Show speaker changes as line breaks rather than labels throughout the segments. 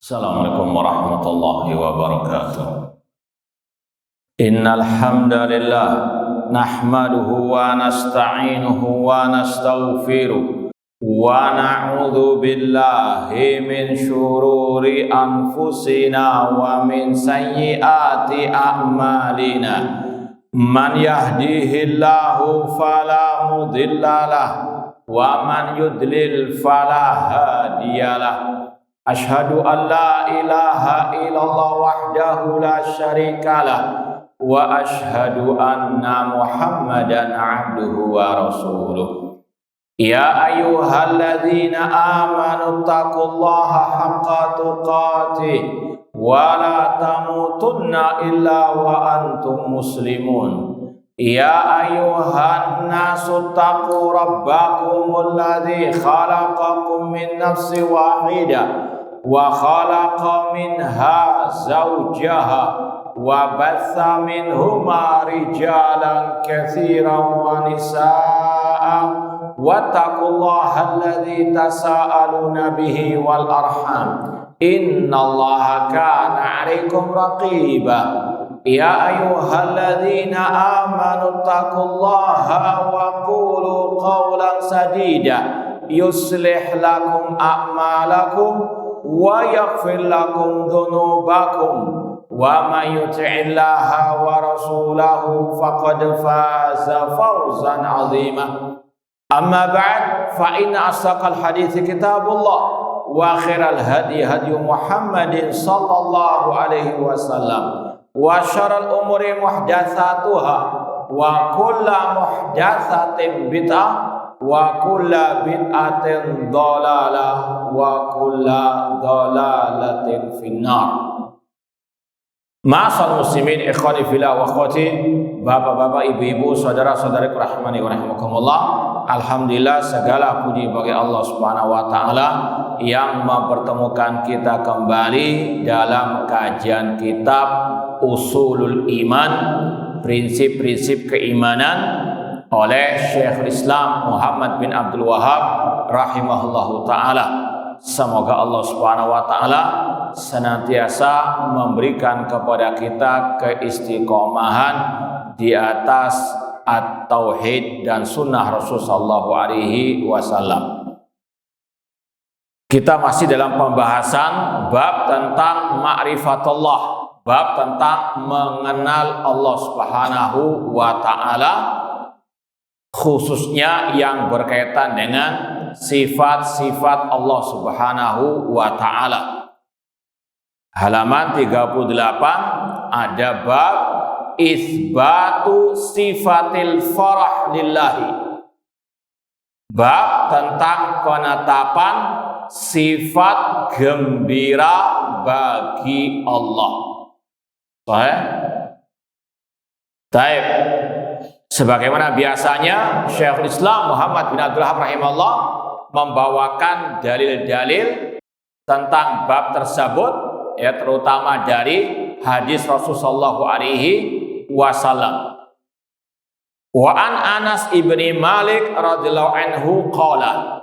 Assalamualaikum warahmatullahi wabarakatuh. Innal hamdalillah nahmaduhu wa nasta'inuhu wa nastaghfiruh wa na'udzu billahi min syururi anfusina wa min sayyiati a'malina. Man yahdihillahu fala mudhillalah wa man yudlil fala hadiyalah. Ashhadu an la ilaha illallah wahdahu la syarikalah wa ashhadu anna Muhammadan abduhu wa rasuluh. Ya ayyuhalladzina amanu taqullaha haqqa tuqatih wa la tamutunna illa wa antum muslimun. Ya ayyuhan nasu taqu rabbakumul ladzi khalaqakum min nafsin wahidah wa khalaqa minha zawjaha wa batha minhuma rijalan katsiran wa nisaa'a wattaqullaha alladzi tasaaluna bihi wal arham innallaha kana 'alaikum raqiba. Ya ayyuhalladzina amanu taqullaha wa qulu qawlan sadida yuslih lakum a'malakum wa yaghfir lakum dhunubakum wa may yuti'illaha wa rasulahu faqad faza fawzan 'azima. Amma ba'd, fa inna asdaqal hadithi kitabullah wa khairal hadi hadi Muhammadin sallallahu alaihi wasallam wa syarrul umuri muhdatsatuha wa kullu muhdatsatin bid'ah wa kullu bid'atin dhalalah wa kullu dhalalatin finnar. Ma'asal muslimin ikhwani fillah wa akhwati, bapak-bapak, ibu-ibu, saudara-saudariku rahimani wa rahimakumullah. Alhamdulillah, segala puji bagi Allah Subhanahu wa taala yang mempertemukan kita kembali dalam kajian kitab Ushulul Iman, prinsip-prinsip keimanan oleh Syekhul Islam Muhammad bin Abdul Wahhab rahimahullahu taala. Semoga Allah Subhanahu wa taala senantiasa memberikan kepada kita keistiqomahan di atas at-tauhid dan sunnah Rasul sallallahu alaihi wasallam. Kita masih dalam pembahasan bab tentang ma'rifatullah, bab tentang mengenal Allah Subhanahu wa taala, khususnya yang berkaitan dengan sifat-sifat Allah Subhanahu wa taala. Halaman 38 ada bab isbatu sifatil farah lillahi. Bab tentang penetapan sifat gembira bagi Allah. Baik. Sebagaimana biasanya Syekhul Islam Muhammad bin Abdul Wahhab rahimahullah membawakan dalil-dalil tentang bab tersebut, ya, terutama dari hadis Rasulullah sallallahu alaihi wasallam. Wa an Anas ibni Malik radhiyallahu anhu qala,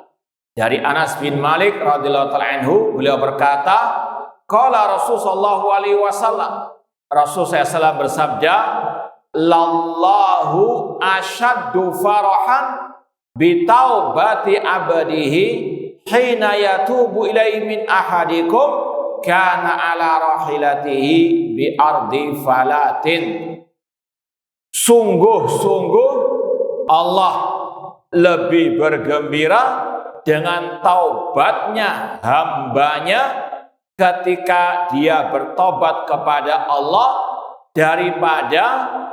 dari Anas bin Malik radhiyallahu anhu, beliau berkata, qala Rasulullah sallallahu alaihi wasallam, Rasul SAW bersabda, lallahu asyaddu farahan bitaubati abadihi hina yatubu ilaihi min ahadikum kana ala rahilatihi bi ardi falatin. Sungguh-sungguh Allah lebih bergembira dengan taubatnya hambanya ketika dia bertobat kepada Allah daripada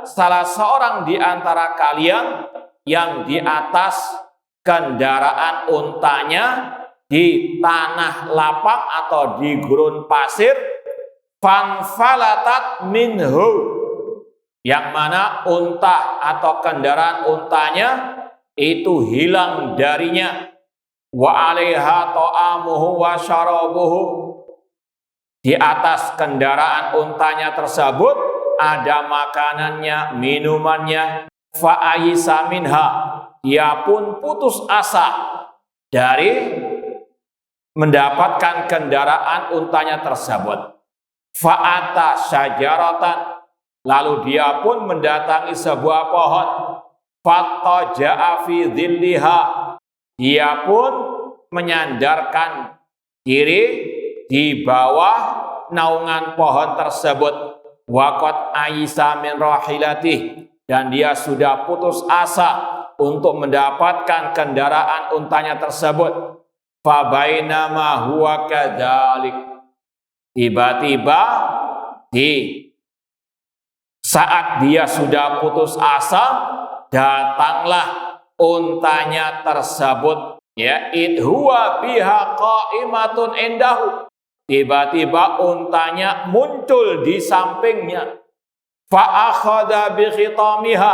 salah seorang di antara kalian yang di atas kendaraan untanya di tanah lapang atau di gurun pasir, fanfalatat minhu, yang mana unta atau kendaraan untanya itu hilang darinya, wa alaiha ta'amuhu wa syarabuhu, di atas kendaraan untanya tersebut ada makanannya, minumannya, fa'ayisa minha, dia pun putus asa dari mendapatkan kendaraan untanya tersebut. Fa'ata syajaratan, lalu dia pun mendatangi sebuah pohon. Fattaja'a fi dhilliha, dia pun menyandarkan diri di bawah naungan pohon tersebut. Waqad aisa min rahilatih, dan dia sudah putus asa untuk mendapatkan kendaraan untanya tersebut. Fa bainama huwa kadzalik, tiba-tiba di saat dia sudah putus asa, datanglah untanya tersebut, ya, id huwa biha qaimatun indahu, tiba-tiba untanya muncul di sampingnya. Fa akhadha bi khitamiha,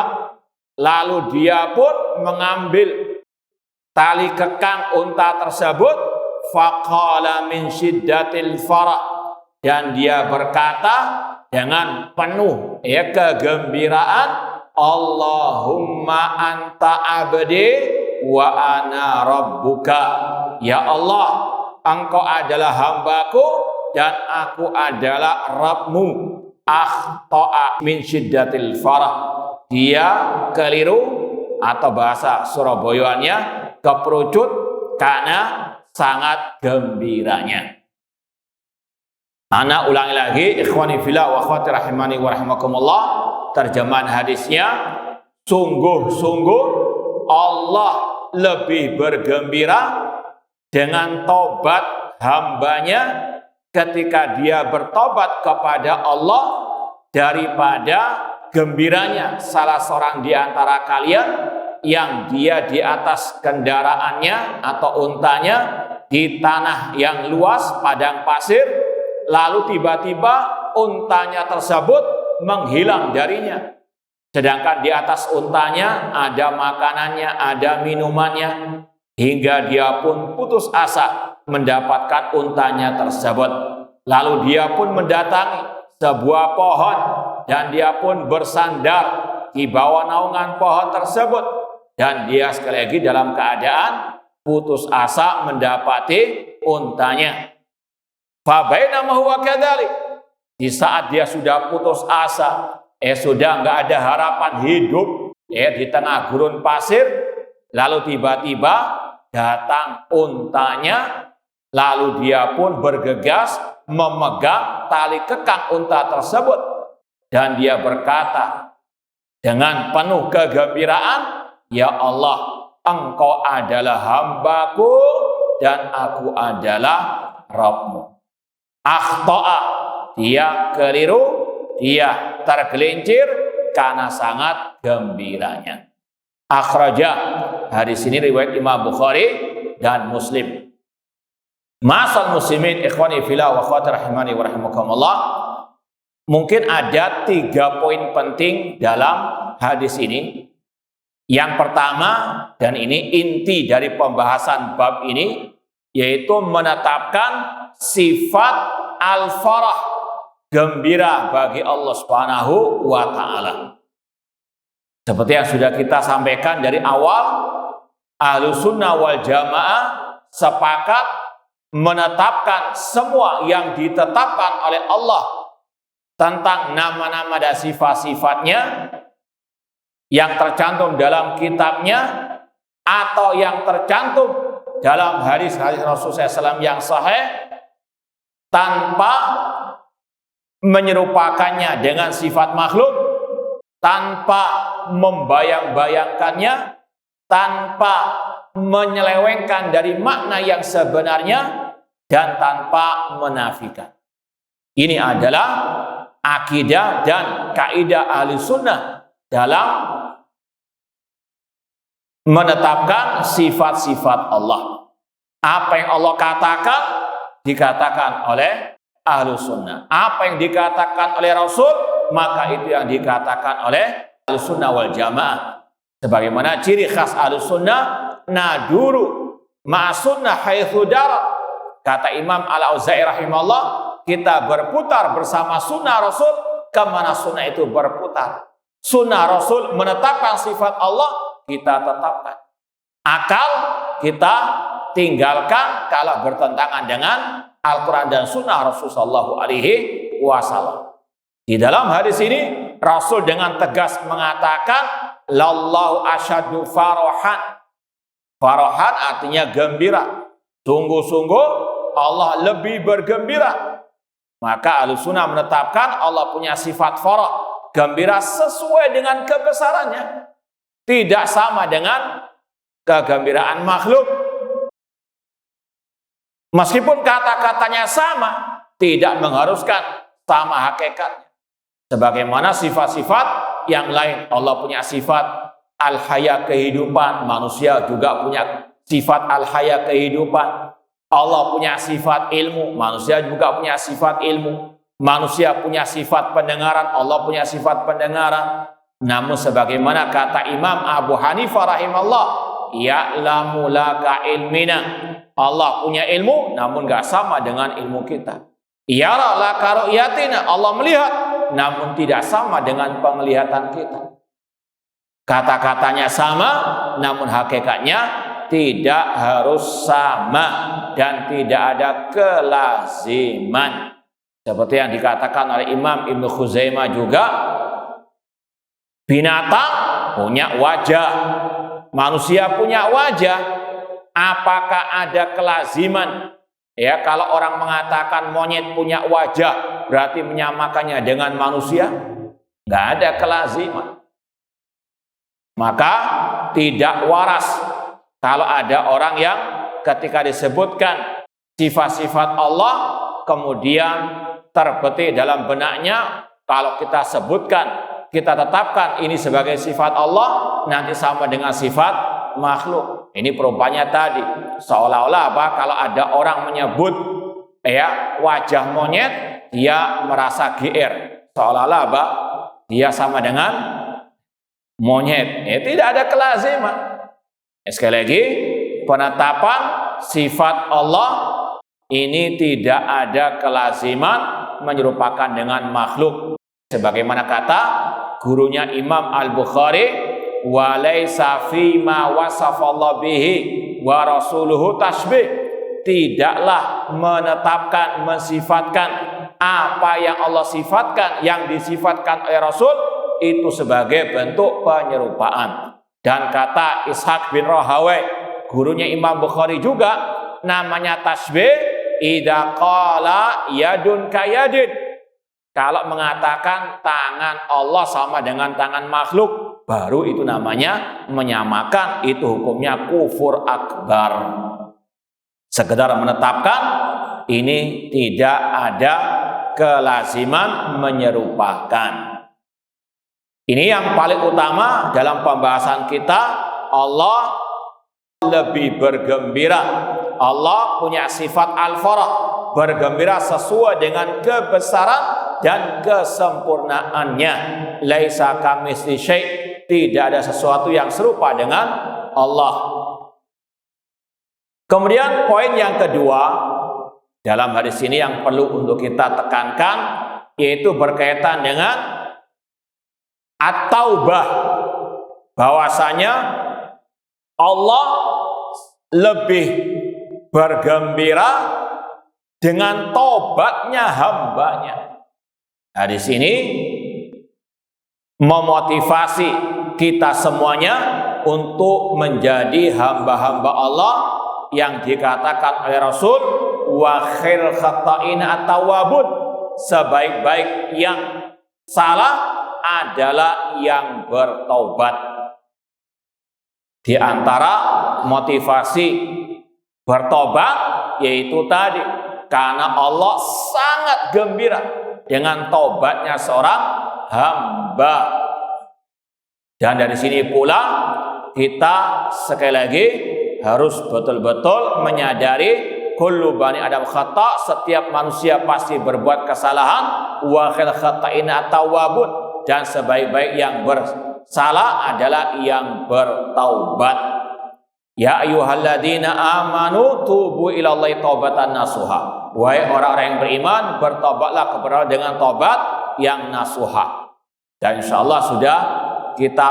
lalu dia pun mengambil tali kekang unta tersebut. Faqala min syiddatil farah, dan dia berkata dengan penuh kegembiraan, Allahumma anta abdi wa ana rabbuka, ya Allah, engkau adalah hambaku dan aku adalah Rabbmu. Akhta'a min syiddatil farah, dia keliru atau bahasa Surabayanya keperucut karena sangat gembiranya. Ana ulangi lagi, ikhwani fillah wa akhwati rahimani wa rahimakumullah, terjemahan hadisnya, sungguh-sungguh Allah lebih bergembira dengan tobat hambanya ketika dia bertobat kepada Allah daripada gembiranya salah seorang di antara kalian yang dia di atas kendaraannya atau untanya di tanah yang luas padang pasir, lalu tiba-tiba untanya tersebut menghilang darinya. Sedangkan di atas untanya ada makanannya, ada minumannya, hingga dia pun putus asa mendapatkan untanya tersebut. Lalu dia pun mendatangi sebuah pohon dan dia pun bersandar di bawah naungan pohon tersebut, dan dia sekali lagi dalam keadaan putus asa mendapati untanya. Fabainama huwa kadzalik, di saat dia sudah putus asa, sudah nggak ada harapan hidup, di tengah gurun pasir, lalu tiba-tiba datang untanya, lalu dia pun bergegas memegang tali kekang unta tersebut, dan dia berkata dengan penuh kegembiraan, ya Allah, engkau adalah hambaku dan aku adalah Rabbmu. Akhta'a, dia keliru, dia tergelincir karena sangat gembiranya. Akhrajah, hadis ini riwayat Imam Bukhari dan Muslim. Ma'asal muslimin ikhwani fillah wa akhwati rahimani wa rahimakumullah, mungkin ada 3 poin penting dalam hadis ini. Yang pertama, dan ini inti dari pembahasan bab ini, yaitu menetapkan sifat al-farah, gembira bagi Allah Subhanahu wa ta'ala. Seperti yang sudah kita sampaikan dari awal, Ahlussunnah wal Jamaah sepakat menetapkan semua yang ditetapkan oleh Allah tentang nama-nama dan sifat-sifatnya yang tercantum dalam kitabnya atau yang tercantum dalam hadis-hadis Rasulullah SAW yang sahih, tanpa menyerupakannya dengan sifat makhluk, tanpa membayang-bayangkannya, tanpa menyelewengkan dari makna yang sebenarnya, dan tanpa menafikan. Ini adalah akidah dan kaidah Ahlussunnah dalam menetapkan sifat-sifat Allah. Apa yang Allah katakan, dikatakan oleh Ahlussunnah. Apa yang dikatakan oleh Rasul, maka itu yang dikatakan oleh Ahlussunnah wal Jamaah. Sebagaimana ciri khas Ahlussunnah, naduru ma'asunnah haitsu darat. Kata Imam Al-Auza'i rahimahullah, kita berputar bersama sunnah Rasul kemana sunnah itu berputar. Sunnah Rasul menetapkan sifat Allah, kita tetapkan. Akal kita tinggalkan kalau bertentangan dengan Al-Quran dan Sunnah Rasulullah SAW. Di dalam hadis ini Rasul dengan tegas mengatakan, lallahu asyaddu farahan. Farahan artinya gembira. Sungguh-sungguh Allah lebih bergembira. Maka Ahlussunnah menetapkan Allah punya sifat farah, gembira sesuai dengan kebesarannya, tidak sama dengan kegembiraan makhluk. Meskipun kata-katanya sama, tidak mengharuskan sama hakikatnya. Sebagaimana sifat-sifat yang lain, Allah punya sifat al-haya kehidupan, manusia juga punya sifat al-haya kehidupan. Allah punya sifat ilmu, manusia juga punya sifat ilmu. Manusia punya sifat pendengaran, Allah punya sifat pendengaran. Namun sebagaimana kata Imam Abu Hanifah rahimahullah, ya'lamu laka ilmina. Allah punya ilmu, namun gak sama dengan ilmu kita. Yara laka ru'yatina. Allah melihat, namun tidak sama dengan penglihatan kita. Kata-katanya sama, namun hakikatnya tidak harus sama dan tidak ada kelaziman. Seperti yang dikatakan oleh Imam Ibnu Khuzaimah juga, binatang punya wajah, manusia punya wajah. Apakah ada kelaziman? Ya, kalau orang mengatakan monyet punya wajah, berarti menyamakannya dengan manusia? Nggak ada kelaziman. Maka tidak waras kalau ada orang yang ketika disebutkan sifat-sifat Allah, kemudian terbetik dalam benaknya, kalau kita sebutkan, kita tetapkan ini sebagai sifat Allah, nanti sama dengan sifat makhluk. Ini perumpamannya tadi, seolah-olah apa? Kalau ada orang menyebut wajah monyet, dia merasa GR, seolah-olah apa? Dia sama dengan monyet. Tidak ada kelaziman. Sekali lagi, penetapan sifat Allah ini tidak ada kelaziman menyerupakan dengan makhluk. Sebagaimana kata gurunya Imam Al-Bukhari, wa laisa fi ma wasafallahu bihi wa rasuluhu tasbih. Tidaklah menetapkan, mensifatkan apa yang Allah sifatkan, yang disifatkan oleh Rasul itu sebagai bentuk penyerupaan. Dan kata Ishaq bin Rahawai, gurunya Imam Bukhari juga, namanya tasbih idza qala yadun kayadin. Kalau mengatakan tangan Allah sama dengan tangan makhluk, baru itu namanya menyamakan, itu hukumnya kufur akbar. Sekedar menetapkan, ini tidak ada kelaziman menyerupakan. Ini yang paling utama dalam pembahasan kita. Allah lebih bergembira. Allah punya sifat al-farah, bergembira sesuai dengan kebesaran dan kesempurnaannya. Laisa kamitsli syai', tidak ada sesuatu yang serupa dengan Allah. Kemudian poin yang kedua dalam hadis ini yang perlu untuk kita tekankan, yaitu berkaitan dengan At-Taubah, bahwasanya Allah lebih bergembira dengan tobatnya hambanya. Di sini memotivasi kita semuanya untuk menjadi hamba-hamba Allah yang dikatakan oleh Rasul, wa khairul khata'ina at-tawwabun. Sebaik-baik yang salah adalah yang bertaubat. Di antara motivasi bertobat yaitu tadi, karena Allah sangat gembira dengan taubatnya seorang hamba. Dan dari sini pula kita sekali lagi harus betul-betul menyadari kullu bani Adam khata', setiap manusia pasti berbuat kesalahan, wa khil khata'ina at-tawwabun, dan sebaik-baik yang bersalah adalah yang bertaubat. Ya ayyuhalladzina amanu tubu ilallahi taubatan nasuha. Wahai orang-orang yang beriman, bertobatlah kepada Allah dengan taubat yang nasuha. Dan insyaallah sudah kita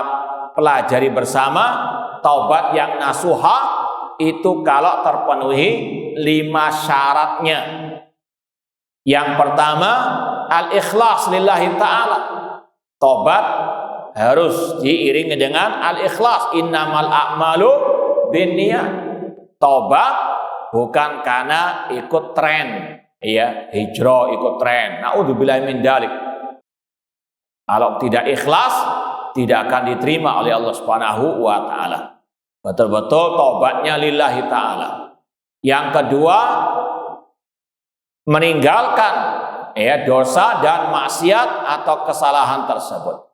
pelajari bersama taubat yang nasuha itu kalau terpenuhi 5 syaratnya. Yang pertama, al-ikhlas lillahi ta'ala. Tobat harus diiringi dengan al-ikhlas. Innamal a'malu binniyat. Tobat bukan karena ikut tren, ya, hijrah ikut tren. Naudzubillahi min dzalik. Kalau tidak ikhlas, tidak akan diterima oleh Allah Subhanahu wa taala. Betul-betul tobatnya lillahi ta'ala. Yang kedua, meninggalkan ya dosa dan maksiat atau kesalahan tersebut.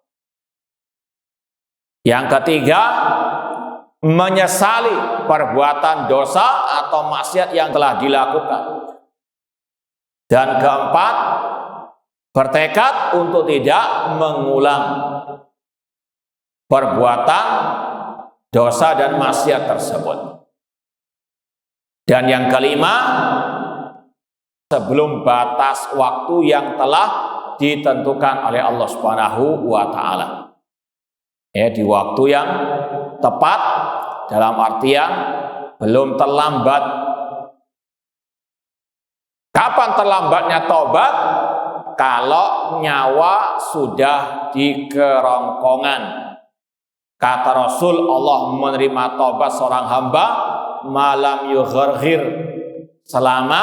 Yang ketiga, menyesali perbuatan dosa atau maksiat yang telah dilakukan. Dan keempat, bertekad untuk tidak mengulang perbuatan dosa dan maksiat tersebut. Dan yang kelima, sebelum batas waktu yang telah ditentukan oleh Allah Subhanahu wa taala. Ya, di waktu yang tepat, dalam artian belum terlambat. Kapan terlambatnya tobat? Kalau nyawa sudah di kerongkongan. Kata Rasul, Allah menerima tobat seorang hamba malam yugharghir, selama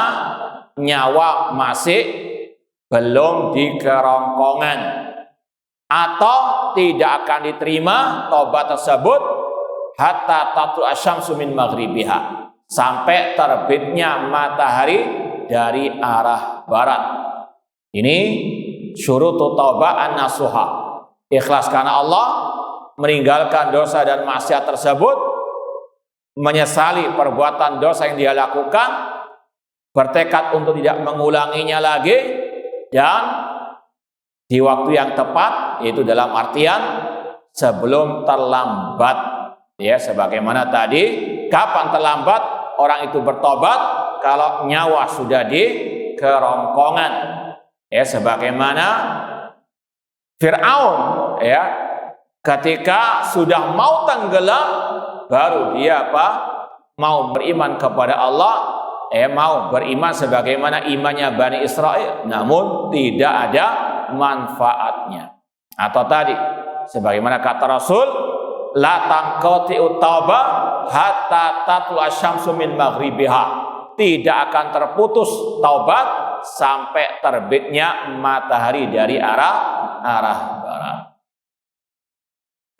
nyawa masih belum di kerongkongan, atau tidak akan diterima tobat tersebut hatta tatlu asyamsu min maghribiha, sampai terbitnya matahari dari arah barat. Ini syurutut taubah an-nasuha. Ikhlas karena Allah, meninggalkan dosa dan maksiat tersebut, menyesali perbuatan dosa yang dia lakukan, bertekad untuk tidak mengulanginya lagi, dan di waktu yang tepat, yaitu dalam artian sebelum terlambat. Ya, sebagaimana tadi, kapan terlambat orang itu bertobat? Kalau nyawa sudah di kerongkongan. Ya, sebagaimana Fir'aun, ya, ketika sudah mau tenggelam, baru dia mau beriman kepada Allah, mau beriman sebagaimana imannya Bani Israel, namun tidak ada manfaatnya. Atau tadi, sebagaimana kata Rasul, la tanqati'ut taubah hatta tatlu asyamsu min maghribiha. Tidak akan terputus taubat sampai terbitnya matahari dari arah barat.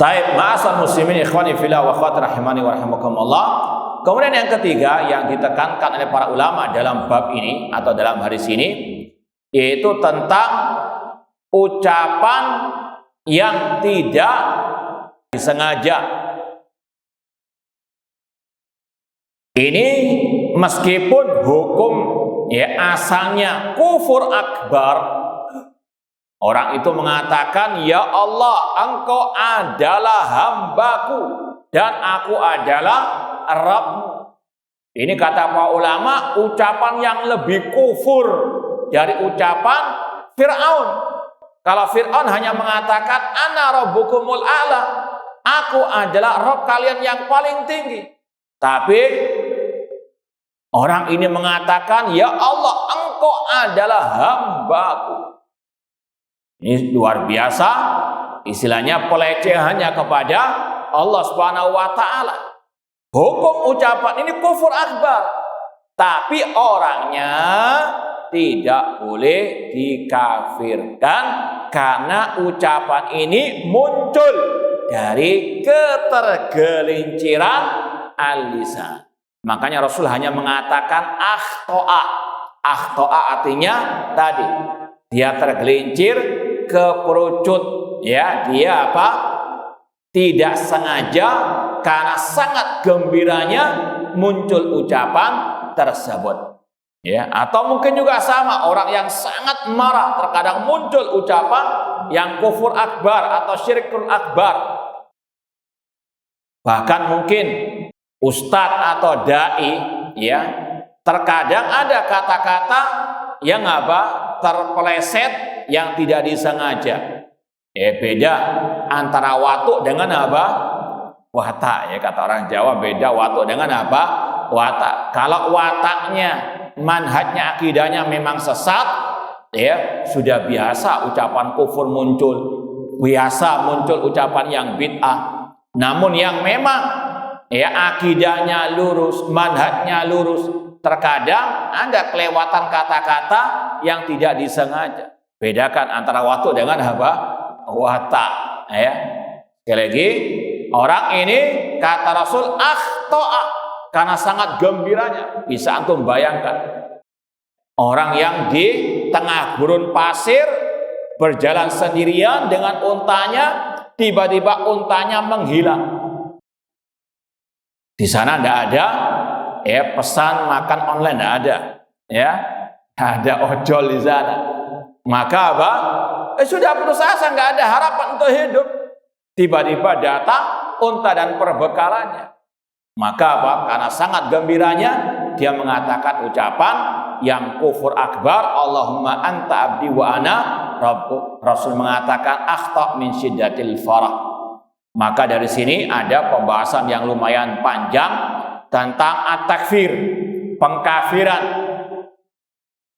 Taib, ma'asal muslimin ikhwani fillah wa akhwati rahimani wa rahimakumullah. Kemudian yang ketiga yang ditekankan oleh para ulama dalam bab ini atau dalam hadis ini, yaitu tentang ucapan yang tidak disengaja. Ini meskipun hukum ya asalnya kufur akbar, orang itu mengatakan, ya Allah, engkau adalah hambaku dan aku adalah Rabbmu. Ini kata para ulama, ucapan yang lebih kufur dari ucapan Fir'aun. Kalau Fir'aun hanya mengatakan, ana rabbukumul a'la, aku adalah Rabb kalian yang paling tinggi. Tapi orang ini mengatakan, ya Allah, engkau adalah hambaku. Ini luar biasa, istilahnya pelecehannya kepada Allah Subhanahu wa taala. Hukum ucapan ini kufur akbar, tapi orangnya tidak boleh dikafirkan karena ucapan ini muncul dari ketergelinciran al-lisan. Makanya Rasul hanya mengatakan akhto'a. Akhto'a artinya tadi, dia tergelincir, keperucut, ya, dia tidak sengaja karena sangat gembiranya muncul ucapan tersebut, ya. Atau mungkin juga sama, orang yang sangat marah terkadang muncul ucapan yang kufur akbar atau syirkul akbar. Bahkan mungkin ustadz atau dai, ya, terkadang ada kata-kata yang terpeleset yang tidak disengaja. Beda antara watuk dengan watak, ya kata orang Jawa beda watuk dengan apa? Watak. Kalau wataknya, manhajnya, akidahnya memang sesat, ya sudah biasa ucapan kufur muncul, biasa muncul ucapan yang bid'ah. Namun yang memang ya akidahnya lurus, manhajnya lurus, terkadang ada kelewatan kata-kata yang tidak disengaja. Bedakan antara watuk dengan apa? Watak. Ya. Sekali lagi, orang ini kata Rasul akhto'a, karena sangat gembiranya. Bisa antum bayangkan orang yang di tengah gurun pasir berjalan sendirian dengan untanya, tiba-tiba untanya menghilang. Di sana tidak ada ya pesan makan online, tidak ada, ya ada ojol di sana. Maka apa? Sudah putus asa, nggak ada harapan untuk hidup. Tiba-tiba datang unta dan perbekalannya. Maka apa? Karena sangat gembiranya, dia mengatakan ucapan yang kufur akbar, Allahumma anta abdi wa ana rabbuk. Rasul mengatakan akhta' min syiddatil farah. Maka dari sini ada pembahasan yang lumayan panjang tentang at-takfir, pengkafiran.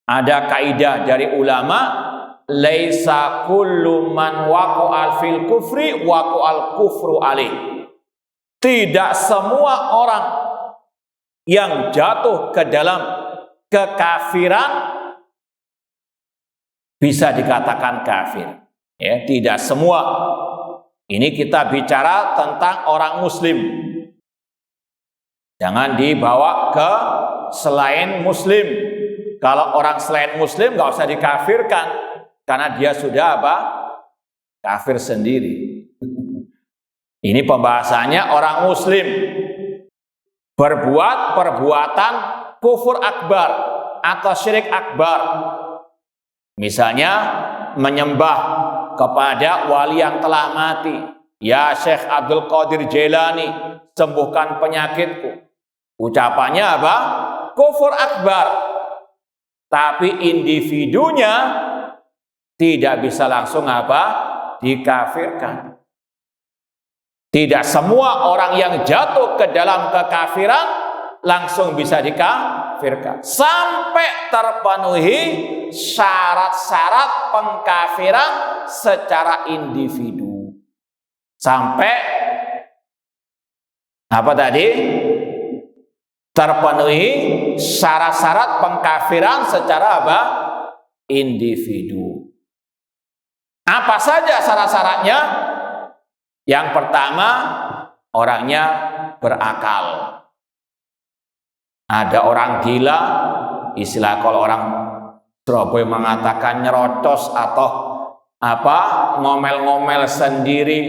Ada kaidah dari ulama, laisa kullu man waqa'al fil kufri waqa'al kufru alaih. Tidak semua orang yang jatuh ke dalam kekafiran bisa dikatakan kafir. Ya, tidak semua. Ini kita bicara tentang orang muslim. Jangan dibawa ke selain muslim. Kalau orang selain muslim nggak usah dikafirkan, karena dia sudah apa? Kafir sendiri. Ini pembahasannya orang muslim berbuat perbuatan kufur akbar atau syirik akbar. Misalnya menyembah kepada wali yang telah mati. Ya Syekh Abdul Qadir Jailani, sembuhkan penyakitku. Ucapannya apa? Kufur akbar. Tapi individunya tidak bisa langsung apa? Dikafirkan. Tidak semua orang yang jatuh ke dalam kekafiran langsung bisa dikafirkan. Sampai terpenuhi syarat-syarat pengkafiran secara individu. Sampai apa tadi? Terpenuhi syarat-syarat pengkafiran secara apa? Individu. Apa saja syarat-syaratnya? Yang pertama, orangnya berakal. Ada orang gila, istilah kalau orang Surabaya mengatakan nyerocos atau apa, ngomel-ngomel sendiri,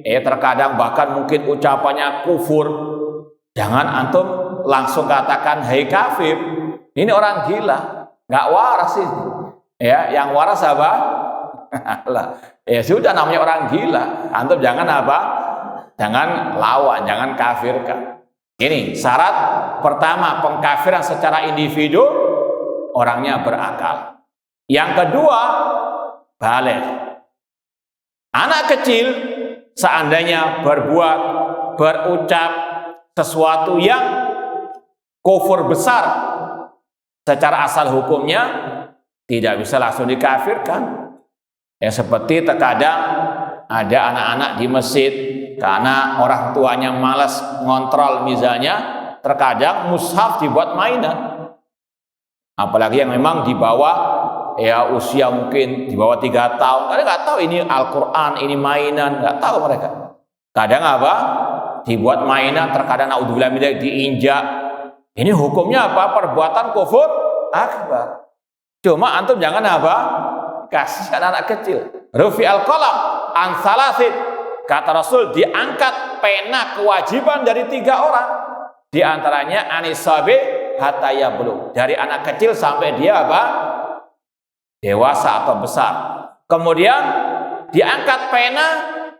terkadang bahkan mungkin ucapannya kufur. Jangan antum langsung katakan hei kafir. Ini orang gila, nggak waras ini. Ya, yang waras apa? Ya sudah, namanya orang gila. Antum jangan apa? Jangan lawan, jangan kafirkan. Ini syarat pertama pengkafiran secara individu, orangnya berakal. Yang kedua, baligh. Anak kecil seandainya berbuat, berucap sesuatu yang kufur besar, secara asal hukumnya tidak bisa langsung dikafirkan. Ya seperti terkadang ada anak-anak di masjid karena orang tuanya malas ngontrol, misalnya terkadang mushaf dibuat mainan. Apalagi yang memang di bawah ya usia mungkin di bawah 3 tahun. Karena nggak tahu ini Al-Quran, ini mainan, nggak tahu mereka. Kadang apa? Dibuat mainan, terkadang naudzubillah diinjak. Ini hukumnya apa? Perbuatan kufur akbar. Cuma antum jangan apa? Kasih anak kecil. Rufi al-qalam an salasin. Kata Rasul, diangkat pena kewajiban dari 3 orang. Di antaranya anisabi hatta yablugh. Dari anak kecil sampai dia apa? Dewasa atau besar. Kemudian diangkat pena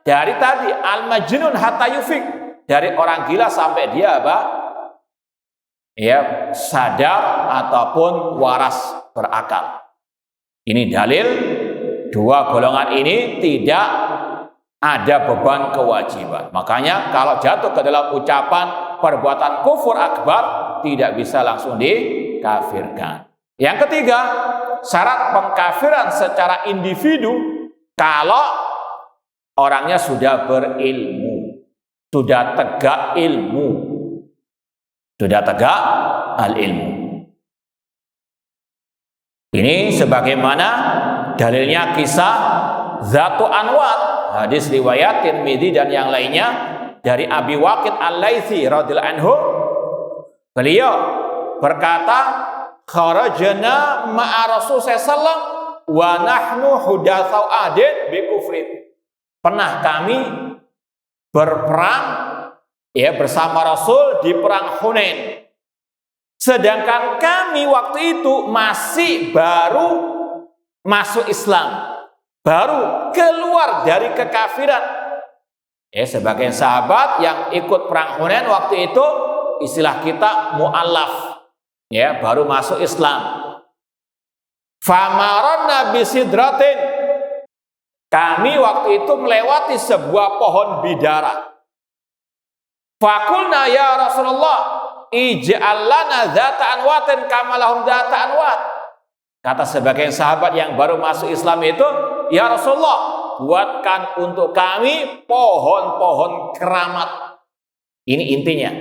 dari tadi al-majnun hatta yufik. Dari orang gila sampai dia apa? Ya, sadar ataupun waras berakal. Ini dalil 2 golongan ini tidak ada beban kewajiban. Makanya kalau jatuh ke dalam ucapan perbuatan kufur akbar, tidak bisa langsung dikafirkan. Yang ketiga, syarat pengkafiran secara individu kalau orangnya sudah berilmu, sudah tegak ilmu, sudah tegak al-ilmu. Ini sebagaimana dalilnya kisah Zatu Anwat, hadis riwayat Tirmidzi dan yang lainnya dari Abi Waqid Al-Laitsi radhiyallahu anhu. Beliau berkata, kharajna ma'a Rasul sallallahu wa nahnu hudatsau adid bi kufrin. Pernah kami berperang bersama Rasul di perang Hunain. Sedangkan kami waktu itu masih baru masuk Islam, baru keluar dari kekafiran. Sebagian sahabat yang ikut perang Hunain waktu itu, istilah kita mu'allaf, baru masuk Islam. Famaronna bisidratin, kami waktu itu melewati sebuah pohon bidara. Fakulna ya Rasulullah, ij'al lana dzata anwatin kama lahum dzata anwat. Kata sebagian sahabat yang baru masuk Islam itu, ya Rasulullah, buatkan untuk kami pohon-pohon keramat. Ini intinya,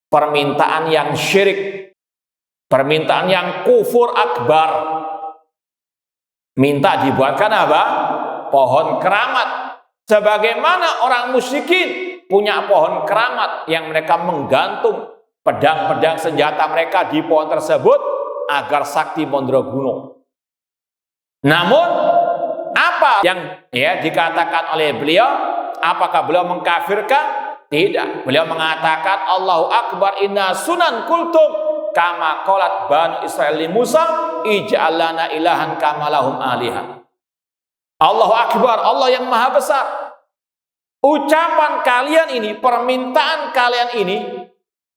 permintaan yang syirik, permintaan yang kufur akbar. Minta dibuatkan apa? Pohon keramat. Sebagaimana orang musyrikin punya pohon keramat yang mereka menggantung pedang-pedang senjata mereka di pohon tersebut agar sakti Mandraguna. Namun apa yang dikatakan oleh beliau? Apakah beliau mengkafirkan? Tidak. Beliau mengatakan Allahu Akbar inna sunan kultum kama qalat Banu Israil li Musa ij'al lana ilahan kama lahum aliha. Allahu Akbar, Allah yang maha besar. Ucapan kalian ini, permintaan kalian ini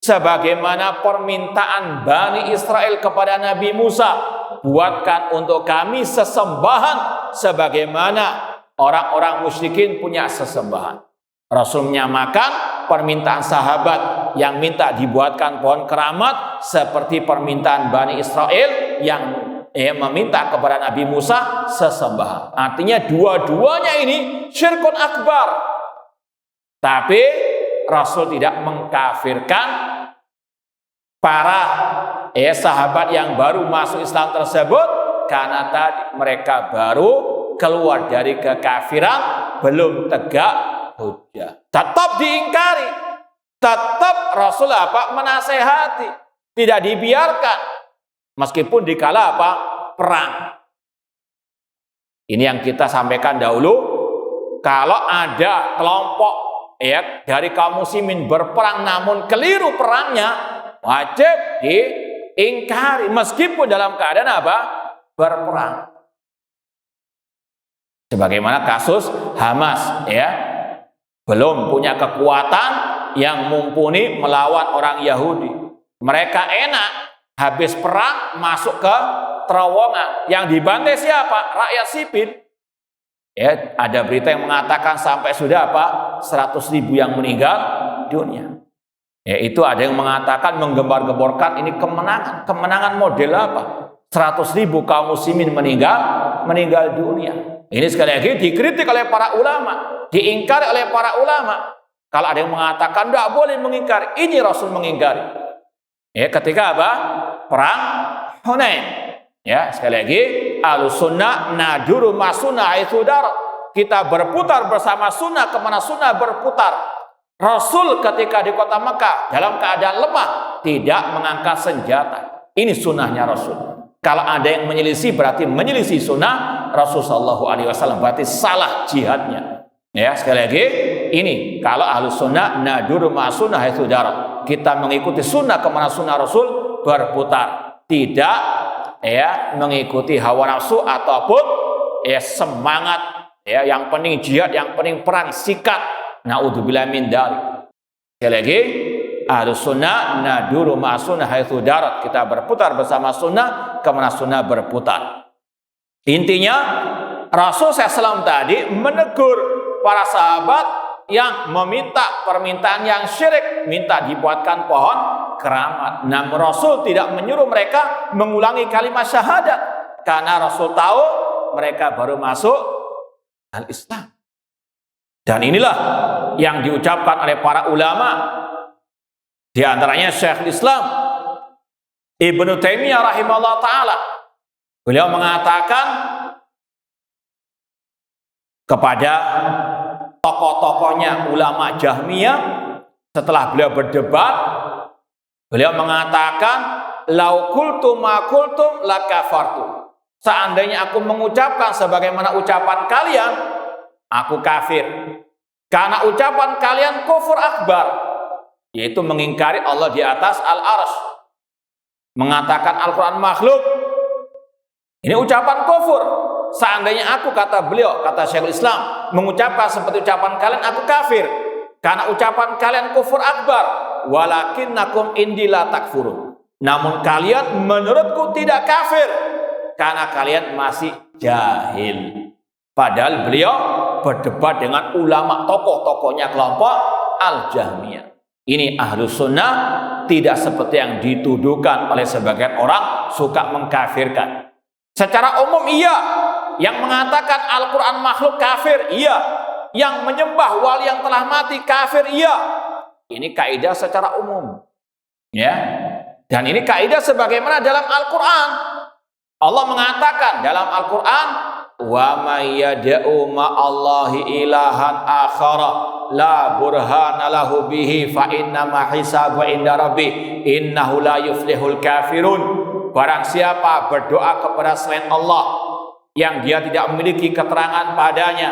sebagaimana permintaan Bani Israel kepada Nabi Musa, buatkan untuk kami sesembahan sebagaimana orang-orang musyrikin punya sesembahan. Rasul menyamakan permintaan sahabat yang minta dibuatkan pohon keramat seperti permintaan Bani Israel yang meminta kepada Nabi Musa sesembahan. Artinya dua-duanya ini syirkun akbar. Tapi Rasul tidak mengkafirkan para sahabat yang baru masuk Islam tersebut karena tadi mereka baru keluar dari kekafiran, belum tegak hujjah. Tetap diingkari, tetap Rasul menasehati, tidak dibiarkan meskipun dikala perang. Ini yang kita sampaikan dahulu. Kalau ada kelompok dari kaum muslimin berperang namun keliru perangnya, wajib diingkari meskipun dalam keadaan berperang. Sebagaimana kasus Hamas, belum punya kekuatan yang mumpuni melawan orang Yahudi. Mereka enak, habis perang masuk ke terowongan. Yang dibantai siapa? Rakyat sipil. Ada berita yang mengatakan sampai sudah 100.000 yang meninggal dunia. Itu ada yang mengatakan menggembar-gemborkan ini kemenangan. Kemenangan model apa? 100.000 kaum muslimin meninggal dunia. Ini sekali lagi dikritik oleh para ulama, diingkari oleh para ulama. Kalau ada yang mengatakan tidak boleh mengingkari, ini Rasul mengingkari. Ketika perang Hunain. Sekali lagi, Ahlussunnah naduru masunnah haitsu darat. Kita berputar bersama sunnah kemana sunnah berputar. Rasul ketika di kota Mekah dalam keadaan lemah tidak mengangkat senjata. Ini sunnahnya Rasul. Kalau ada yang menyelisih berarti menyelisih sunnah Rasul sallallahu alaihi wasallam, berarti salah jihadnya. Sekali lagi, ini kalau Ahlussunnah naduru masunnah haitsu darat. Kita mengikuti sunnah kemana sunnah Rasul berputar. Tidak mengikuti hawa nafsu ataupun semangat yang penting jihad, yang penting perang, sikat. Naudzubillah min dzalik. Sekali lagi, Ahlussunnah naduru ma'asunnah haitsu darat. Kita berputar bersama sunnah kemana sunnah berputar. Intinya Rasul SAW tadi menegur para sahabat yang meminta permintaan yang syirik, minta dibuatkan pohon keramat. Namun Rasul tidak menyuruh mereka mengulangi kalimat syahadat karena Rasul tahu mereka baru masuk al-Islam. Dan inilah yang diucapkan oleh para ulama, di antaranya Syekhul Islam Ibnu Taimiyah rahimahullah ta'ala. Beliau mengatakan kepada tokoh-tokohnya ulama Jahmiyah setelah beliau berdebat, beliau mengatakan lau qultu ma qultum lakafartu. Seandainya aku mengucapkan sebagaimana ucapan kalian, aku kafir. Karena ucapan kalian kufur akbar, yaitu mengingkari Allah di atas al-arsy, mengatakan Al-Quran makhluk. Ini ucapan kufur. Seandainya aku, kata beliau, kata Syekhul Islam, mengucapkan seperti ucapan kalian, aku kafir. Karena ucapan kalian kufur akbar. Walakinnakum indi la takfurun. Namun kalian menurutku tidak kafir, karena kalian masih jahil. Padahal beliau berdebat dengan ulama tokoh-tokohnya kelompok Al-Jahmiyah. Ini Ahlus Sunnah tidak seperti yang dituduhkan oleh sebagian orang suka mengkafirkan. Secara umum iya, yang mengatakan Al-Quran makhluk kafir, iya. Yang menyembah wali yang telah mati kafir, iya. Ini kaidah secara umum, ya. Dan ini kaidah sebagaimana dalam Al-Quran. Allah mengatakan dalam Al-Quran, wa may yad'u ma'allahi ilahan akhara la burhana lahu bihi fa inna ma hisabu inda rabbi innahu la yuflihul kafirun. Barang siapa berdoa kepada selain Allah yang dia tidak memiliki keterangan padanya,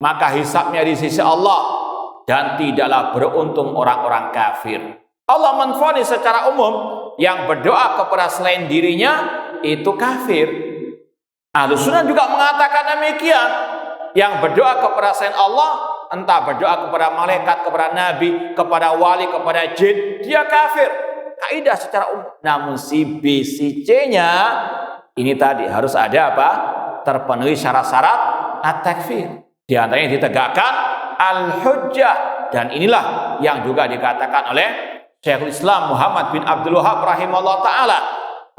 maka hisabnya di sisi Allah, dan tidaklah beruntung orang-orang kafir. Allah menvonis secara umum yang berdoa kepada selain dirinya itu kafir. Ahlus Sunnah juga mengatakan demikian. Yang berdoa kepada selain Allah, entah berdoa kepada malaikat, kepada nabi, kepada wali, kepada jin, dia kafir. Kaidah secara umum. Namun si B, si C-nya ini tadi harus ada apa? Terpenuhi syarat-syarat at-takfir. Di antaranya ditegakkan al-hujjah, dan inilah yang juga dikatakan oleh Syekhul Islam Muhammad bin Abdul Wahhab rahimahullah ta'ala.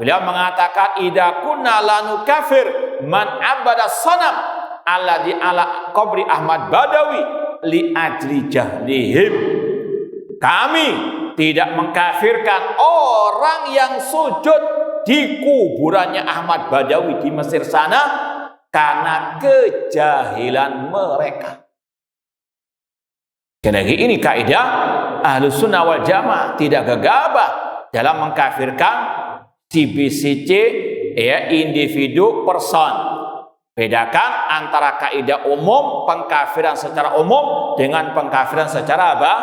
Beliau mengatakan idza kunna lanu kafir man abada sanam alladhi ala qabri Ahmad Badawi li ajli jahlihim. Kami tidak mengkafirkan orang yang sujud di kuburannya Ahmad Badawi di Mesir sana karena kejahilan mereka. Sekali lagi, ini kaidah Ahlus Sunnah wal Jamaah, tidak gegabah dalam mengkafirkan si B, si C, ya, individu, person. Bedakan antara kaidah umum pengkafiran secara umum dengan pengkafiran secara apa?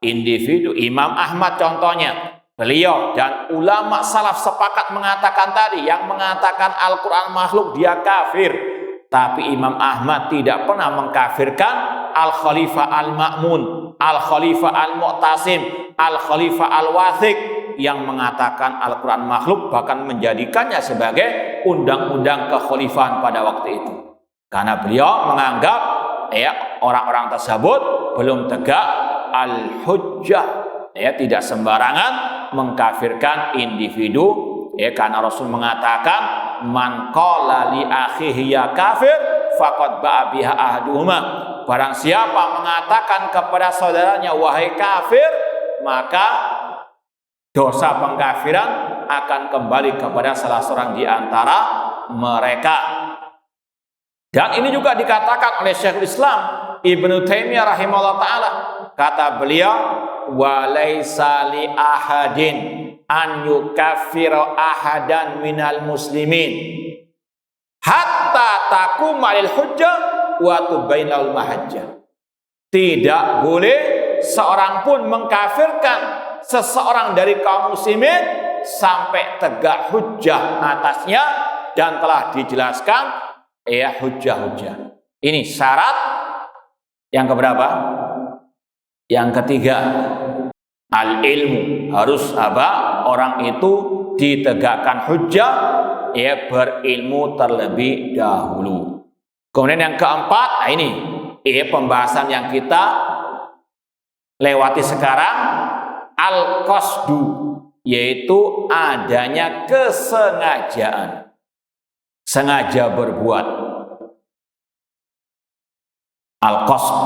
Individu. Imam Ahmad contohnya, beliau dan ulama salaf sepakat mengatakan tadi, yang mengatakan Al-Quran makhluk dia kafir. Tapi Imam Ahmad tidak pernah mengkafirkan Al-Khalifah Al-Ma'mun, Al-Khalifah Al-Mu'tasim, Al-Khalifah Al-Wathiq yang mengatakan Al-Quran makhluk, bahkan menjadikannya sebagai undang-undang kekhalifahan pada waktu itu. Karena beliau menganggap ya orang-orang tersebut belum tegak al-hujjah, ya, tidak sembarangan mengkafirkan individu, ya, karena Rasul mengatakan man qala li akhihi ya kafir faqad ba'a biha ahaduhuma. Barang siapa mengatakan kepada saudaranya wahai kafir, maka dosa pengkafiran akan kembali kepada salah seorang di antara mereka. Dan ini juga dikatakan oleh Syekhul Islam Ibnu Taimiyah rahimahullah ta'ala. Kata beliau, walaisa li ahadin an yukaffira ahadan minal muslimin hatta taqumalil hujjah wa tubainal mahajjah. Tidak boleh seorang pun mengkafirkan seseorang dari kaum muslimin sampai tegak hujjah atasnya dan telah dijelaskan ya hujjah-hujjah. Ini syarat yang keberapa? Yang ketiga, al-ilmu. Harus apa? Orang itu ditegakkan hujjah, ya, berilmu terlebih dahulu. Kemudian yang keempat, ini pembahasan yang kita lewati sekarang, al-qasdu, yaitu adanya kesengajaan, sengaja berbuat. Al-qasd,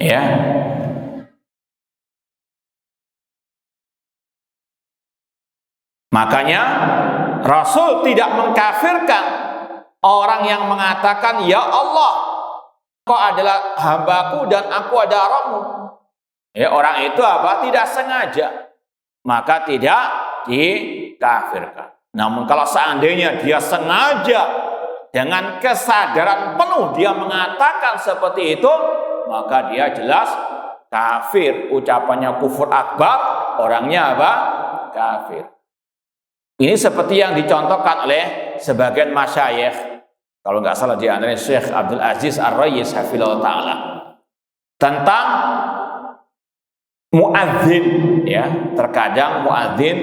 ya. Makanya Rasul tidak mengkafirkan orang yang mengatakan, ya Allah, Kau adalah hambaku dan aku adalah Rabbmu. Ya, orang itu apa? Tidak sengaja, maka tidak dikafirkan. Namun kalau seandainya dia sengaja dengan kesadaran penuh dia mengatakan seperti itu, maka dia jelas kafir. Ucapannya kufur akbar, orangnya apa? Kafir. Ini seperti yang dicontohkan oleh sebagian masyayikh, kalau nggak salah di antaranya Syekh Abdul Aziz Ar-Rayyis hafizahullah ta'ala, tentang muadzin, ya. Terkadang muadzin,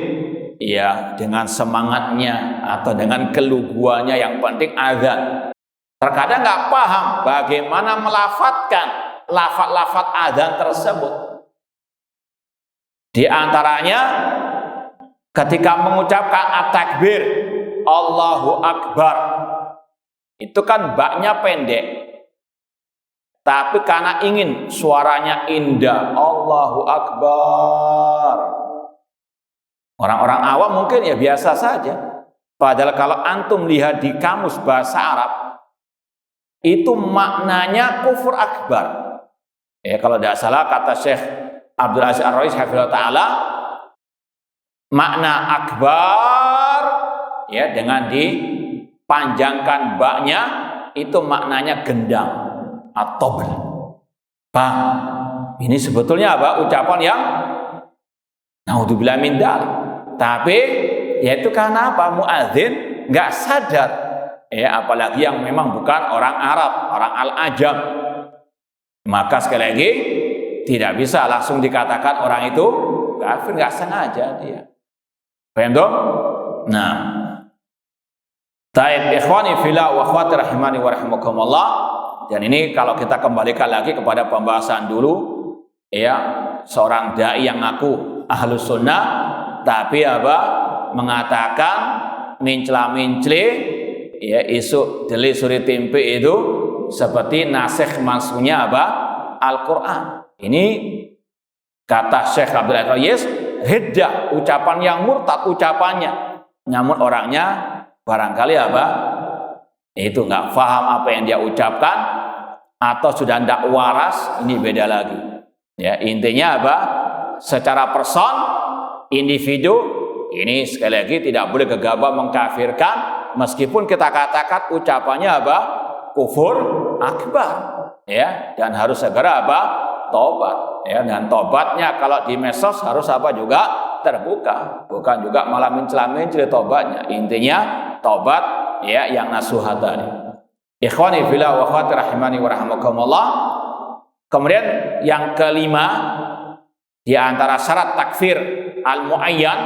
ya, dengan semangatnya atau dengan keluguannya yang penting azan, terkadang nggak paham bagaimana melafadzkan lafaz-lafaz azan tersebut. Di antaranya ketika mengucapkan at-takbir, Allahu Akbar, itu kan baknya pendek, tapi karena ingin suaranya indah, Allahu Akbar. Orang-orang awam mungkin ya biasa saja. Padahal kalau antum lihat di kamus bahasa Arab, itu maknanya kufur akbar. Ya, kalau tidak salah kata Syekh Abdul Aziz Ar-Rayyis hafizahullah ta'ala, makna akbar, ya, dengan dipanjangkan baknya, itu maknanya gendang atau bel. Ini sebetulnya apa? Ucapan yang naudzubillah min dzalik. Tapi yaitu karena apa? Muadzin nggak sadar, ya, apalagi yang memang bukan orang Arab, orang al-ajam, maka sekali lagi tidak bisa langsung dikatakan orang itu kafir, nggak sengaja dia. Paham dong? Nah, taib ikhwani fillah wa akhwati rahimani wa rahimakumullah. Dan ini kalau kita kembalikan lagi kepada pembahasan dulu, ya, seorang dai yang ngaku ahlus sunnah tapi apa? Mengatakan mencela-mencela, ya, isu deli suri tempe itu seperti nasikh mansuhnya apa? Al-Qur'an. Ini kata Syekh Abdul Aziz, riddah, ucapan yang murtad ucapannya. Namun orangnya barangkali apa? Itu nggak paham apa yang dia ucapkan atau sudah tidak waras, ini beda lagi. Ya, intinya apa? Secara person, individu, ini sekali lagi tidak boleh gegabah mengkafirkan, meskipun kita katakan ucapannya apa? Kufur akbar, ya, dan harus segera apa? Tobat, ya, dan tobatnya kalau di medsos harus apa juga terbuka, bukan juga malah mencela-mencela tobatnya. Intinya tobat, ya, yang nasuha tadi. Ikhwani fillah wa akhwati rahimani wa rahimakumullah. Kemudian yang kelima, di antara syarat takfir al-muayyan,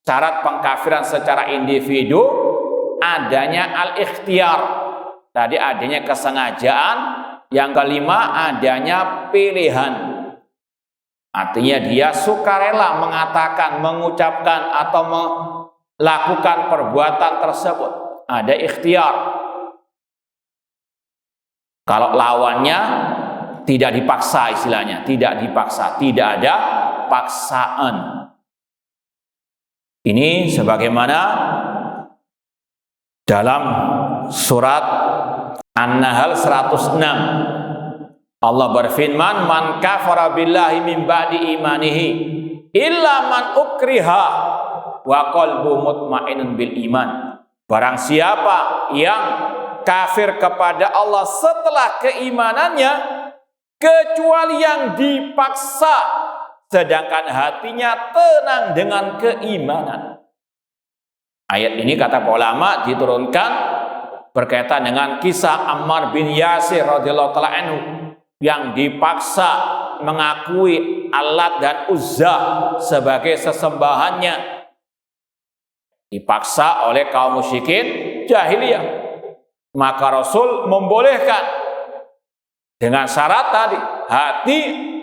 syarat pengkafiran secara individu, adanya al-ikhtiyar. Tadi adanya kesengajaan. Yang kelima, adanya pilihan. Artinya dia sukarela mengatakan, mengucapkan atau melakukan perbuatan tersebut. Ada ikhtiar. Kalau lawannya tidak dipaksa, istilahnya tidak dipaksa, tidak ada paksaan. Ini sebagaimana dalam surat An-Nahl 106, Allah berfirman, man kafara billahi min ba'di imanihi illa man ukriha wa qalbu mutmainnun bil iman. Barang siapa yang kafir kepada Allah setelah keimanannya, kecuali yang dipaksa sedangkan hatinya tenang dengan keimanan. Ayat ini kata ulama diturunkan berkaitan dengan kisah Ammar bin Yasir radhiyallahu ta'ala anhu yang dipaksa mengakui Allat dan Uzza sebagai sesembahannya, dipaksa oleh kaum musyrikin jahiliyah. Maka Rasul membolehkan Dengan syarat tadi, hati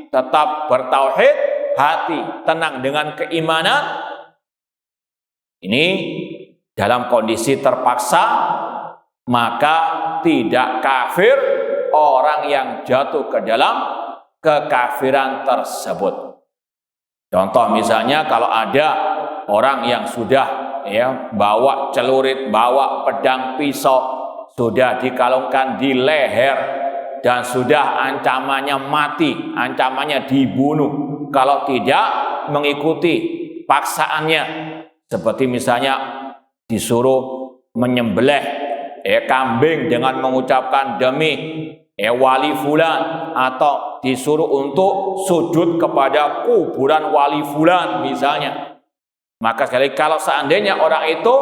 tetap bertauhid, hati tenang dengan keimanan. Ini dalam kondisi terpaksa, maka tidak kafir orang yang jatuh ke dalam kekafiran tersebut. Contoh misalnya kalau ada orang yang sudah bawa celurit, bawa pedang pisau, sudah dikalungkan di leher dan sudah ancamannya mati, ancamannya dibunuh kalau tidak mengikuti paksaannya, seperti misalnya disuruh menyembelih kambing dengan mengucapkan demi wali fulan, atau disuruh untuk sujud kepada kuburan wali fulan misalnya. Maka sekali kalau seandainya orang itu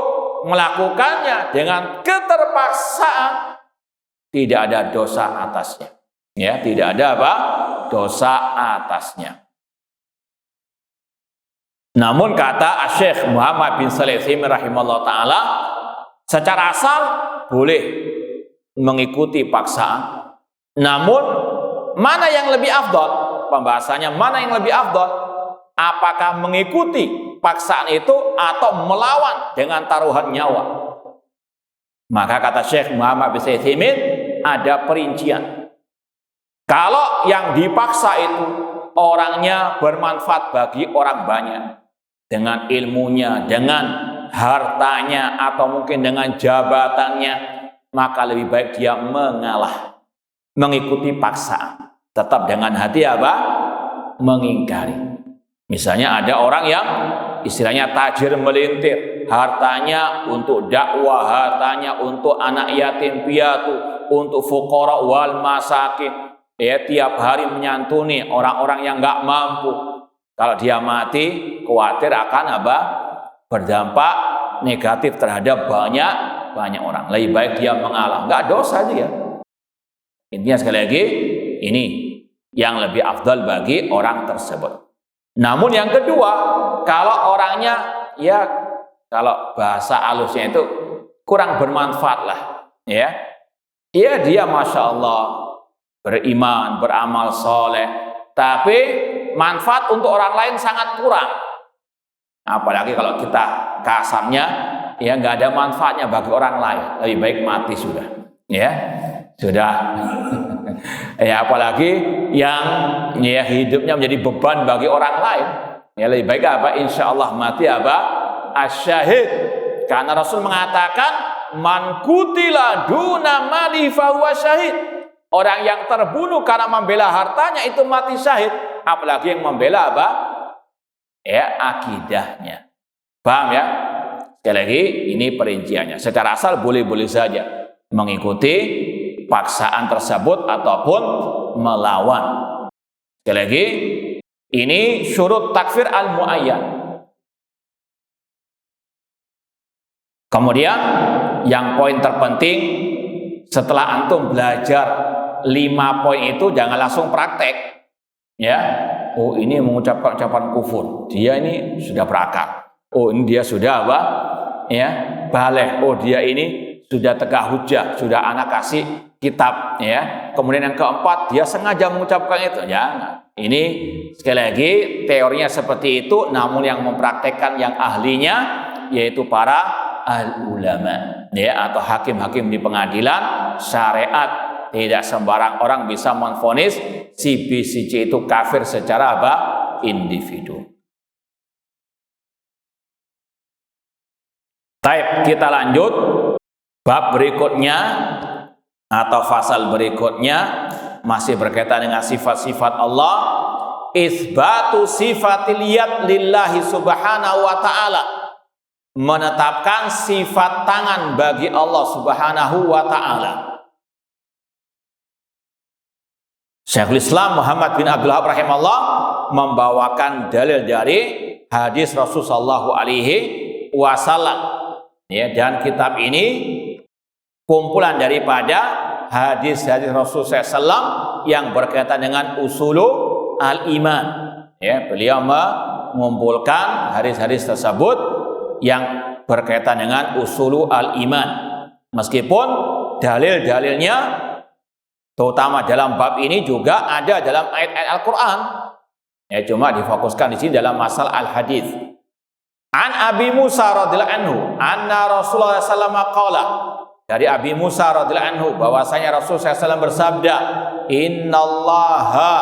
melakukannya dengan keterpaksaan, tidak ada dosa atasnya. Ya, tidak ada apa? Dosa atasnya. Namun kata Syekh Muhammad bin Shalih Al-Utsaimin rahimahullah taala, secara asal boleh mengikuti paksaan. Namun mana yang lebih afdal? Pembahasannya mana yang lebih afdal? Apakah mengikuti paksaan itu atau melawan dengan taruhan nyawa? Maka kata Syekh Muhammad bin Shalih Al-Utsaimin, ada perincian. Kalau yang dipaksa itu orangnya bermanfaat bagi orang banyak, dengan ilmunya, dengan hartanya, atau mungkin dengan jabatannya, maka lebih baik dia mengalah, mengikuti paksaan, tetap dengan hati apa? Mengingkari. Misalnya ada orang yang istilahnya tajir melintir, hartanya untuk dakwah, hartanya untuk anak yatim piatu, untuk fuqara wal masakin, tiap hari menyantuni orang-orang yang nggak mampu. Kalau dia mati, khawatir akan apa? Berdampak negatif terhadap banyak orang. Lebih baik dia mengalah, nggak dosa dia. Intinya sekali lagi, ini yang lebih afdal bagi orang tersebut. Namun yang kedua, kalau orangnya kalau bahasa halusnya itu kurang bermanfaat lah, dia masya Allah beriman, beramal soleh, tapi manfaat untuk orang lain sangat kurang. Apalagi kalau kita kasarnya, nggak ada manfaatnya bagi orang lain, lebih baik mati sudah, sudah. Apalagi yang hidupnya menjadi beban bagi orang lain, lebih baik apa? Insya Allah mati apa? Asyahid. Karena Rasul mengatakan, man kutila duna mali fahuwa syahid. Orang yang terbunuh karena membela hartanya itu mati syahid. Apalagi yang membela apa? Akidahnya. Paham ya? Sekali lagi, ini perinciannya. Secara asal boleh-boleh saja mengikuti paksaan tersebut ataupun melawan. Sekali lagi, ini syurut takfir al-muayyan. Kemudian yang poin terpenting, setelah antum belajar 5 poin itu, jangan langsung praktek. Oh ini mengucapkan ucapan kufur, dia ini sudah berakal. Oh ini dia sudah apa? Baligh. Oh dia ini sudah tegak hujjah, sudah anak kasih kitab. Kemudian yang keempat, dia sengaja mengucapkan itu. Jangan. Ini sekali lagi teorinya seperti itu, namun yang mempraktekkan yang ahlinya yaitu para al-ulama, atau hakim-hakim di pengadilan syariat. Tidak sembarang orang bisa menvonis si B, si C itu kafir secara apa? Individu. Baik, kita lanjut bab berikutnya atau fasal berikutnya, masih berkaitan dengan sifat-sifat Allah. Isbatu sifatil yad lillahi subhanahu wa ta'ala. Menetapkan sifat tangan bagi Allah subhanahu wa ta'ala. Syekhul Islam Muhammad bin Abdul Wahhab rahimahullah membawakan dalil dari hadis Rasulullah sallallahu alaihi wasallam. Dan kitab ini kumpulan daripada hadis-hadis Rasulullah SAW yang berkaitan dengan usulu al-iman. Beliau mengumpulkan hadis-hadis tersebut yang berkaitan dengan usulu al-iman. Meskipun dalil-dalilnya terutama dalam bab ini juga ada dalam ayat-ayat Al-Quran. Ya, cuma difokuskan di sini dalam masalah al-hadis. An Abi Musa radhiyallahu anhu, anna Rasulullah sallallahu alaihi wasallam, dari Abi Musa radhiyallahu anhu bahwasanya Rasulullah SAW bersabda, innallaha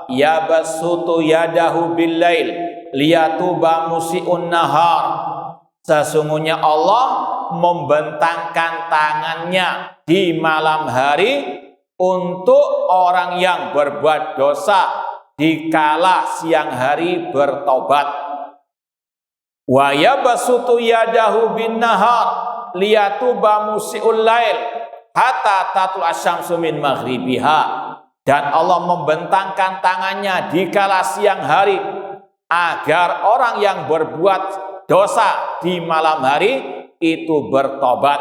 yabsutu yadahu bil-lail liyatuba musiun nahar. Sesungguhnya Allah membentangkan tangannya di malam hari untuk orang yang berbuat dosa dikala siang hari bertobat. Wa yabsutu yadahu bin nahar liyatuba musiul lail hatta tatul asyamsu min maghribiha. Dan Allah membentangkan tangannya dikala siang hari agar orang yang berbuat dosa di malam hari itu bertobat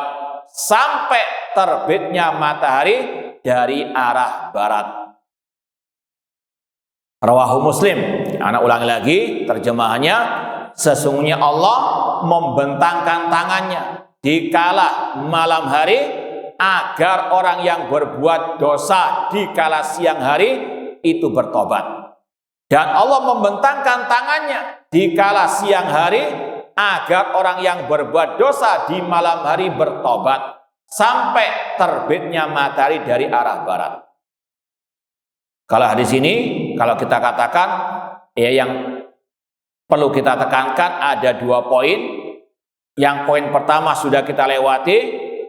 sampai terbitnya matahari dari arah barat. Rawahu Muslim. Anak ulangi lagi terjemahannya. Sesungguhnya Allah membentangkan tangannya dikala malam hari agar orang yang berbuat dosa dikala siang hari itu bertobat. Dan Allah membentangkan tangannya dikala siang hari agar orang yang berbuat dosa di malam hari bertobat sampai terbitnya matahari dari arah barat. Kalau hadis ini, kalau kita katakan ya, yang perlu kita tekankan ada 2 poin. Yang poin pertama sudah kita lewati,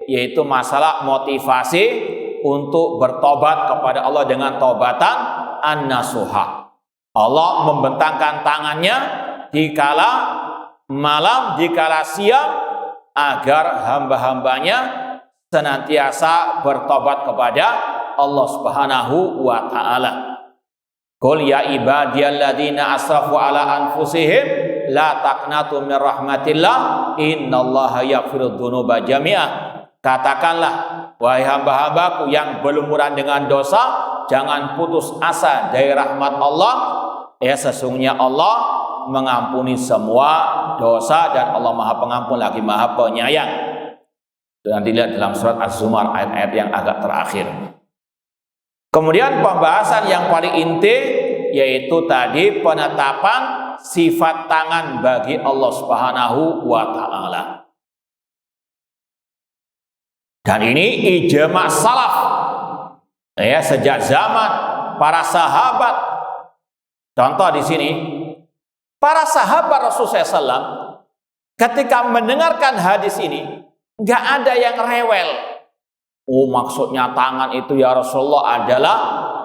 yaitu masalah motivasi untuk bertobat kepada Allah dengan taubatan an-nasuha. Allah membentangkan tangannya dikala malam, dikala siang agar hamba-hambanya senantiasa bertobat kepada Allah Subhanahu wa ta'ala. Qul ya ibadiyalladzina asrafu ala anfusihim la taqnatu min rahmatillah innallaha yaghfirudz dzunuba jami'ah. Katakanlah, wahai hamba-hambaku yang berlumuran dengan dosa, jangan putus asa dari rahmat Allah. Ya, sesungguhnya Allah mengampuni semua dosa dan Allah Maha Pengampun lagi Maha Penyayang. Dan dilihat dalam surat Az-Zumar ayat-ayat yang agak terakhir. Kemudian pembahasan yang paling inti yaitu tadi penetapan sifat tangan bagi Allah Subhanahu wa ta'ala. Dan ini ijma' salaf. Ya, sejak zaman para sahabat. Contoh di sini, para sahabat Rasulullah SAW ketika mendengarkan hadis ini, nggak ada yang rewel. Oh, maksudnya tangan itu ya Rasulullah adalah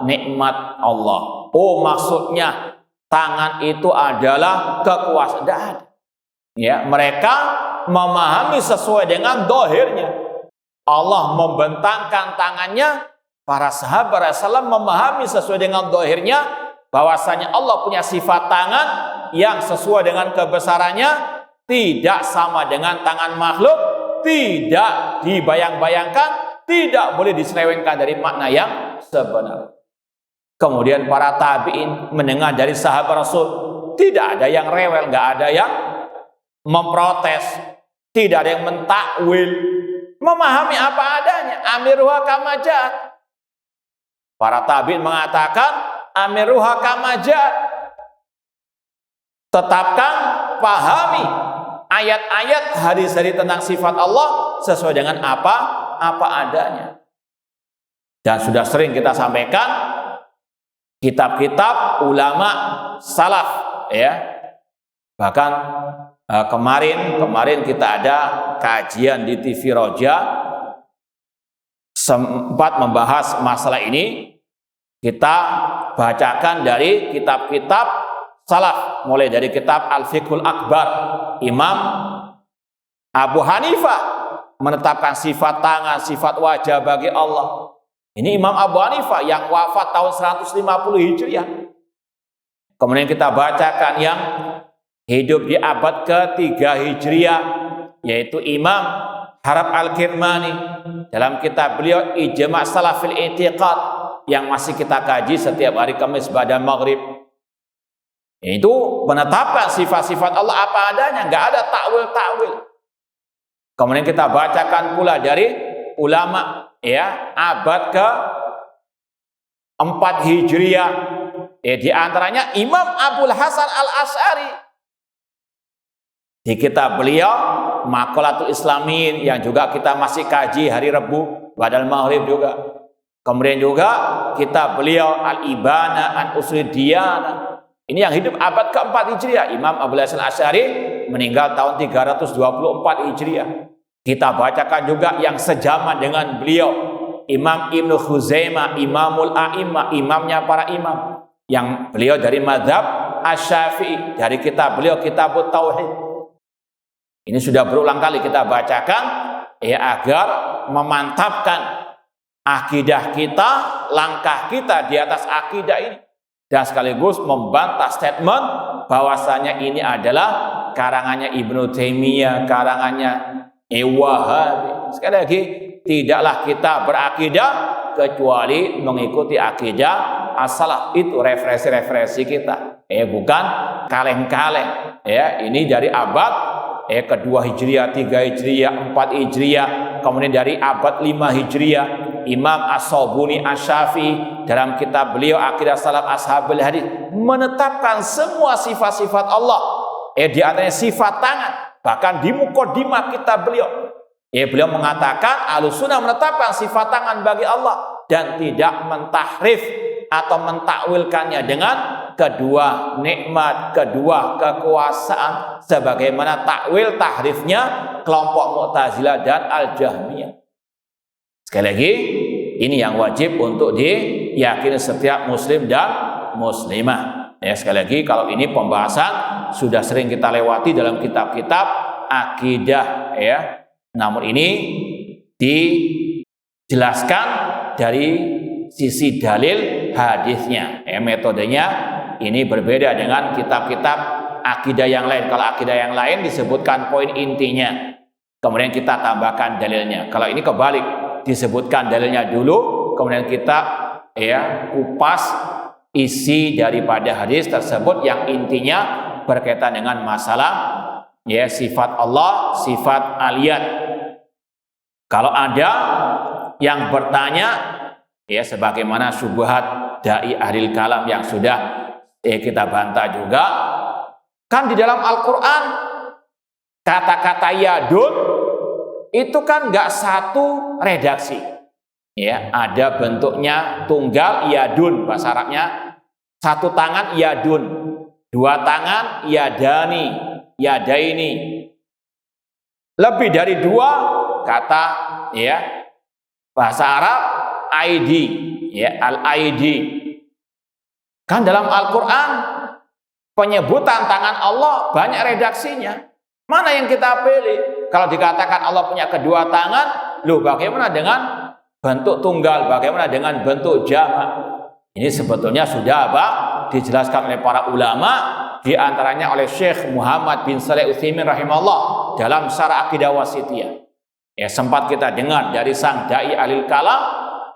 nikmat Allah. Oh, maksudnya tangan itu adalah kekuasaan. Ya, mereka memahami sesuai dengan dohirnya. Allah membentangkan tangannya, para sahabat Rasulullah memahami sesuai dengan dohirnya bahwasanya Allah punya sifat tangan yang sesuai dengan kebesarannya, tidak sama dengan tangan makhluk, tidak dibayang-bayangkan, tidak boleh diselewengkan dari makna yang sebenar. Kemudian para tabi'in mendengar dari sahabat Rasul, tidak ada yang rewel, nggak ada yang memprotes, tidak ada yang mentakwil, memahami apa adanya. Amiruha kama ja'at. Para tabi'in mengatakan amiruha kama ja'at. Tetapkan, pahami ayat-ayat hadis-hadis tentang sifat Allah sesuai dengan apa adanya. Dan sudah sering kita sampaikan kitab-kitab ulama salaf, ya. Bahkan kemarin kita ada kajian di TV Roja sempat membahas masalah ini. Kita bacakan dari kitab-kitab salaf, mulai dari kitab Al-Fiqhul Akbar, Imam Abu Hanifah menetapkan sifat tangan, sifat wajah bagi Allah. Ini Imam Abu Hanifah yang wafat tahun 150 Hijriah. Kemudian kita bacakan yang hidup di abad ke-3 Hijriah, yaitu Imam Harab Al-Kirmani dalam kitab beliau Ijma' Salafil I'tiqad yang masih kita kaji setiap hari Kamis ba'da maghrib. Itu menetapkan sifat-sifat Allah apa adanya, nggak ada takwil-takwil. Kemudian kita bacakan pula dari ulama, ya, abad 4 Hijriah. Di antaranya Imam Abul Hasan Al-Asy'ari. Di kitab beliau Maqalatul Islamin yang juga kita masih kaji hari Rabu badal maghrib juga. Kemudian juga kitab beliau Al-Ibana an Usul Diyanah. Ini yang hidup abad ke-4 Hijriah. Imam Abul Hasan Al-Asy'ari meninggal tahun 324 Hijriah. Kita bacakan juga yang sejaman dengan beliau, Imam Ibnu Khuzaimah, Imamul A'imah, imamnya para imam, yang beliau dari mazhab Asy-Syafi'i, dari kitab beliau Kitabut Tauhid. Ini sudah berulang kali kita bacakan agar memantapkan akidah kita, langkah kita di atas akidah ini, dan sekaligus membantah statement bahwasanya ini adalah karangannya Ibnu Taimiyah, karangannya Wahabi. Sekali lagi, tidaklah kita berakidah kecuali mengikuti akidah as-salaf. Itu referensi kita, bukan kaleng-kaleng. Ini dari abad kedua Hijriah, 3 Hijriah, 4 Hijriah, kemudian dari abad 5 Hijriah. Imam As-Sabuni Asy-Syafi'i dalam kitab beliau Aqidah Salaf Ashabul Hadis menetapkan semua sifat-sifat Allah. Di antaranya sifat tangan. Bahkan di mukadimah kitab beliau, beliau mengatakan Ahlussunnah menetapkan sifat tangan bagi Allah dan tidak mentahrif atau mentakwilkannya dengan kedua nikmat, kedua kekuasaan, sebagaimana takwil tahrifnya kelompok Mu'tazilah dan Al-Jahmiyah. Sekali lagi, ini yang wajib untuk diyakini setiap muslim dan muslimah. Sekali lagi, kalau ini pembahasan sudah sering kita lewati dalam kitab-kitab akidah, namun ini dijelaskan dari sisi dalil hadisnya. Metodenya ini berbeda dengan kitab-kitab akidah yang lain. Kalau akidah yang lain disebutkan poin intinya, kemudian kita tambahkan dalilnya. Kalau ini kebalik, disebutkan dalilnya dulu, kemudian kita kupas isi daripada hadis tersebut yang intinya berkaitan dengan masalah sifat Allah, sifat aliyat. Kalau ada yang bertanya, sebagaimana syubhat dai ahlil kalam yang sudah kita bantah juga, kan di dalam Al-Quran kata-kata yadun itu kan nggak satu redaksi, ada bentuknya tunggal yadun, bahasa Arabnya satu tangan yadun, dua tangan yadani, yadaini, lebih dari dua kata bahasa Arab ID, al-ID. Kan dalam Al-Quran penyebutan tangan Allah banyak redaksinya. Mana yang kita pilih? Kalau dikatakan Allah punya kedua tangan, bagaimana dengan bentuk tunggal? Bagaimana dengan bentuk jamak? Ini sebetulnya sudah dijelaskan oleh para ulama, di antaranya oleh Syekh Muhammad bin Shalih Utsaimin rahimahullah dalam Syarah Aqidah Wasithiyah. Sempat kita dengar dari sang dai ahlil kalam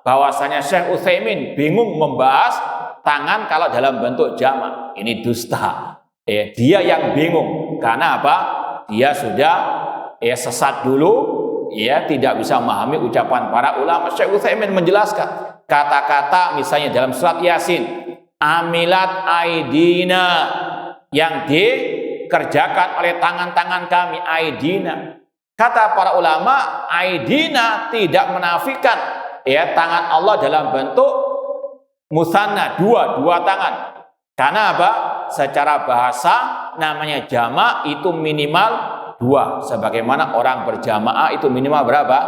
bahwasanya Syekh Utsaimin bingung membahas tangan kalau dalam bentuk jamak. Ini dusta. Dia yang bingung. Karena apa? Dia sudah sesat dulu, tidak bisa memahami ucapan para ulama. Syekh Utsaimin menjelaskan kata-kata misalnya dalam surat Yasin, amilat aidina, yang dikerjakan oleh tangan-tangan kami, aidina. Kata para ulama, aidina tidak menafikan tangan Allah dalam bentuk musanna, dua tangan. Karena apa? Secara bahasa namanya jama' itu minimal 2. Sebagaimana orang berjamaah itu minimal berapa?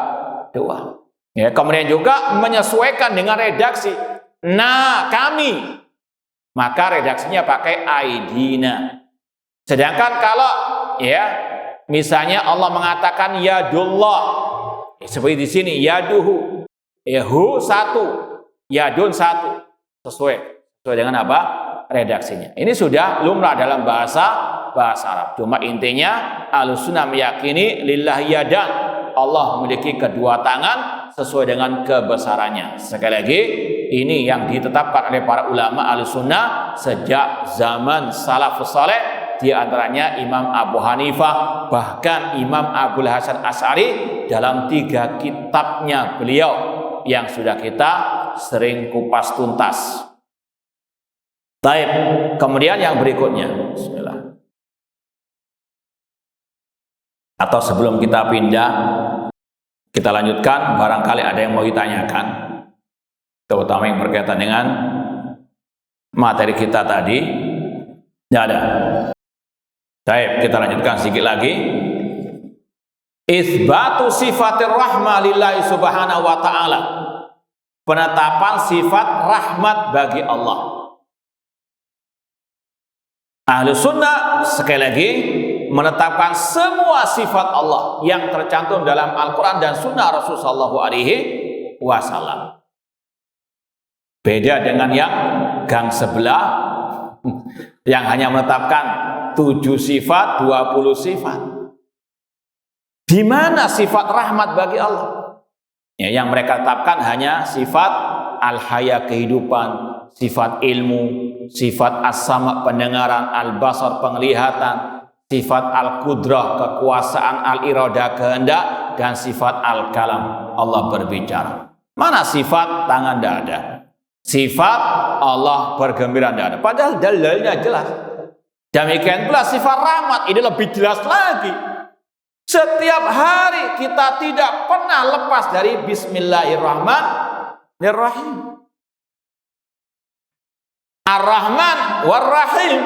2. Kemudian juga menyesuaikan dengan redaksi. Nah, kami. Maka redaksinya pakai aidina. Sedangkan kalau misalnya Allah mengatakan yadullah, seperti di sini yaduhu, hu 1, yadun 1, sesuai dengan apa? Redaksinya. Ini sudah lumrah dalam bahasa Arab. Cuma intinya Ahlussunnah meyakini lillahi yadan, Allah memiliki kedua tangan sesuai dengan kebesarannya. Sekali lagi, ini yang ditetapkan oleh para ulama Ahlussunnah sejak zaman salafus saleh, di antaranya Imam Abu Hanifah, bahkan Imam Abul Hasan Asy'ari dalam 3 kitabnya beliau yang sudah kita sering kupas tuntas. Baik, kemudian yang berikutnya, bismillah. Atau sebelum kita pindah, kita lanjutkan, barangkali ada yang mau ditanyakan, terutama yang berkaitan dengan materi kita tadi. Tidak ada. Baik, kita lanjutkan sedikit lagi. Itsbatu sifatir rahmah lillahi subhanahu wa ta'ala. Penetapan sifat rahmat bagi Allah. Ahlu sunnah sekali lagi menetapkan semua sifat Allah yang tercantum dalam Al-Quran dan sunnah Rasulullah SAW. Beda dengan yang gang sebelah yang hanya menetapkan 7 sifat, 20 sifat. Di mana sifat rahmat bagi Allah? Ya, yang mereka tetapkan hanya sifat al-haya kehidupan, sifat ilmu, sifat as-sama pendengaran, al-basar penglihatan, sifat al-qudrah kekuasaan, al-iradah kehendak, dan sifat al-kalam Allah berbicara. Mana sifat tangan tidak ada? Sifat Allah bergembira tidak ada. Padahal dalilnya jelas. Demikian pula sifat rahmat ini lebih jelas lagi. Setiap hari kita tidak pernah lepas dari Bismillahirrahmanirrahim. Ar-Rahman war-Rahim,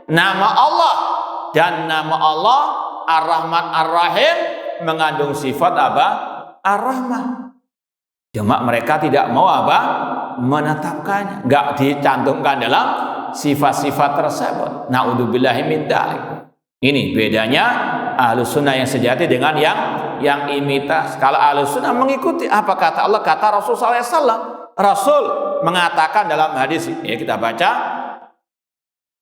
nama Allah dan nama Allah Ar-Rahman Ar-Rahim mengandung sifat apa? Ar-Rahman. Cuma mereka tidak mau apa? Menetapkannya, nggak dicantumkan dalam sifat-sifat tersebut. Na'udzubillahi min dzalik. Ini bedanya Ahlus Sunnah yang sejati dengan yang imitasi. Kalau Ahlus Sunnah mengikuti apa kata Allah, kata Rasul SAW. Rasul mengatakan dalam hadis, ya kita baca,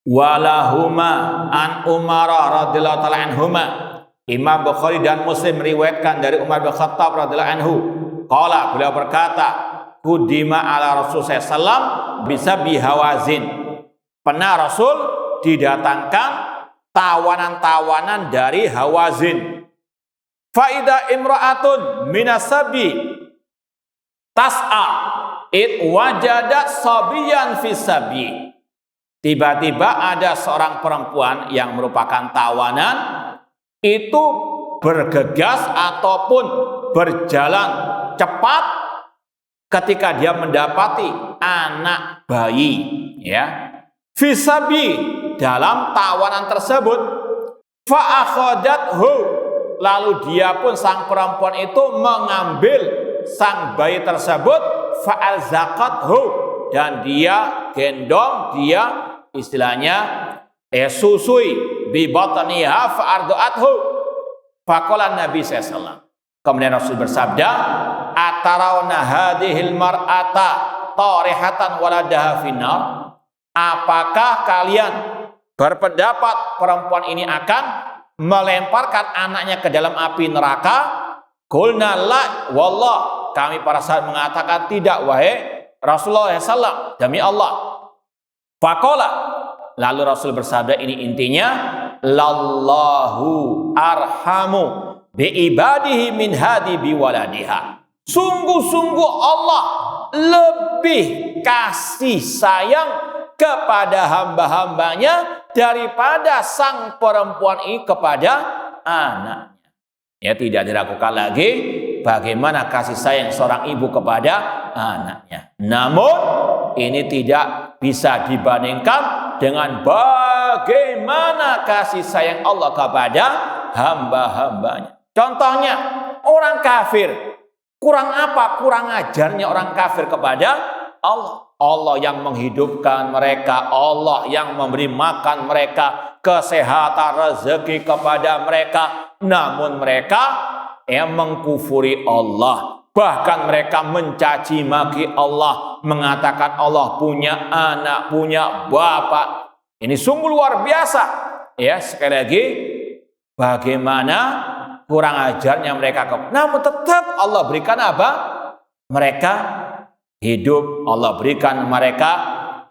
walahuma an Umar radhiyallahu ta'ala anhuma. Imam Bukhari dan Muslim meriwayatkan dari Umar bin Khattab radhiyallahu anhu. Qala, beliau berkata, qudima ala Rasul sallallahu bisa bihawazin. Pernah Rasul didatangkan tawanan-tawanan dari Hawazin. Faida imra'atun minasabi tas'a it wajadat sabiyan fisabi. Tiba-tiba ada seorang perempuan yang merupakan tawanan itu bergegas ataupun berjalan cepat ketika dia mendapati anak bayi, ya. Fisabi, dalam tawanan tersebut. Fa'akhadathu, lalu dia pun sang perempuan itu mengambil sang bayi tersebut. Fa'alzaqathu, dan dia gendong, dia istilahnya susui bi batniha fa'ardu'athu. Faqala Nabi sallallahu. Kemudian Rasul bersabda, atarawna hadhil mar'ata tarihatan waladaha finnar. Apakah kalian berpendapat perempuan ini akan melemparkan anaknya ke dalam api neraka? Qulna la wallah, kami para sahabat mengatakan tidak, wahai Rasulullah SAW, demi Allah. Faqala, lalu Rasul bersabda, ini intinya, lallahu arhamu biibadihi min hadi biwaladiha. Sungguh-sungguh Allah lebih kasih sayang kepada hamba-hambanya daripada sang perempuan ini kepada anaknya. Ya, tidak diragukan lagi bagaimana kasih sayang seorang ibu kepada anaknya. Namun ini tidak bisa dibandingkan dengan bagaimana kasih sayang Allah kepada hamba-hambanya. Contohnya orang kafir, kurang apa? Kurang ajarnya orang kafir kepada Allah. Allah yang menghidupkan mereka, Allah yang memberi makan mereka, kesehatan, rezeki kepada mereka. Namun mereka yang mengkufuri Allah, bahkan mereka mencaci maki Allah, mengatakan Allah punya anak, punya bapak. Ini sungguh luar biasa. Ya, sekali lagi, bagaimana kurang ajarnya mereka. Namun tetap Allah berikan apa? Mereka hidup, Allah berikan mereka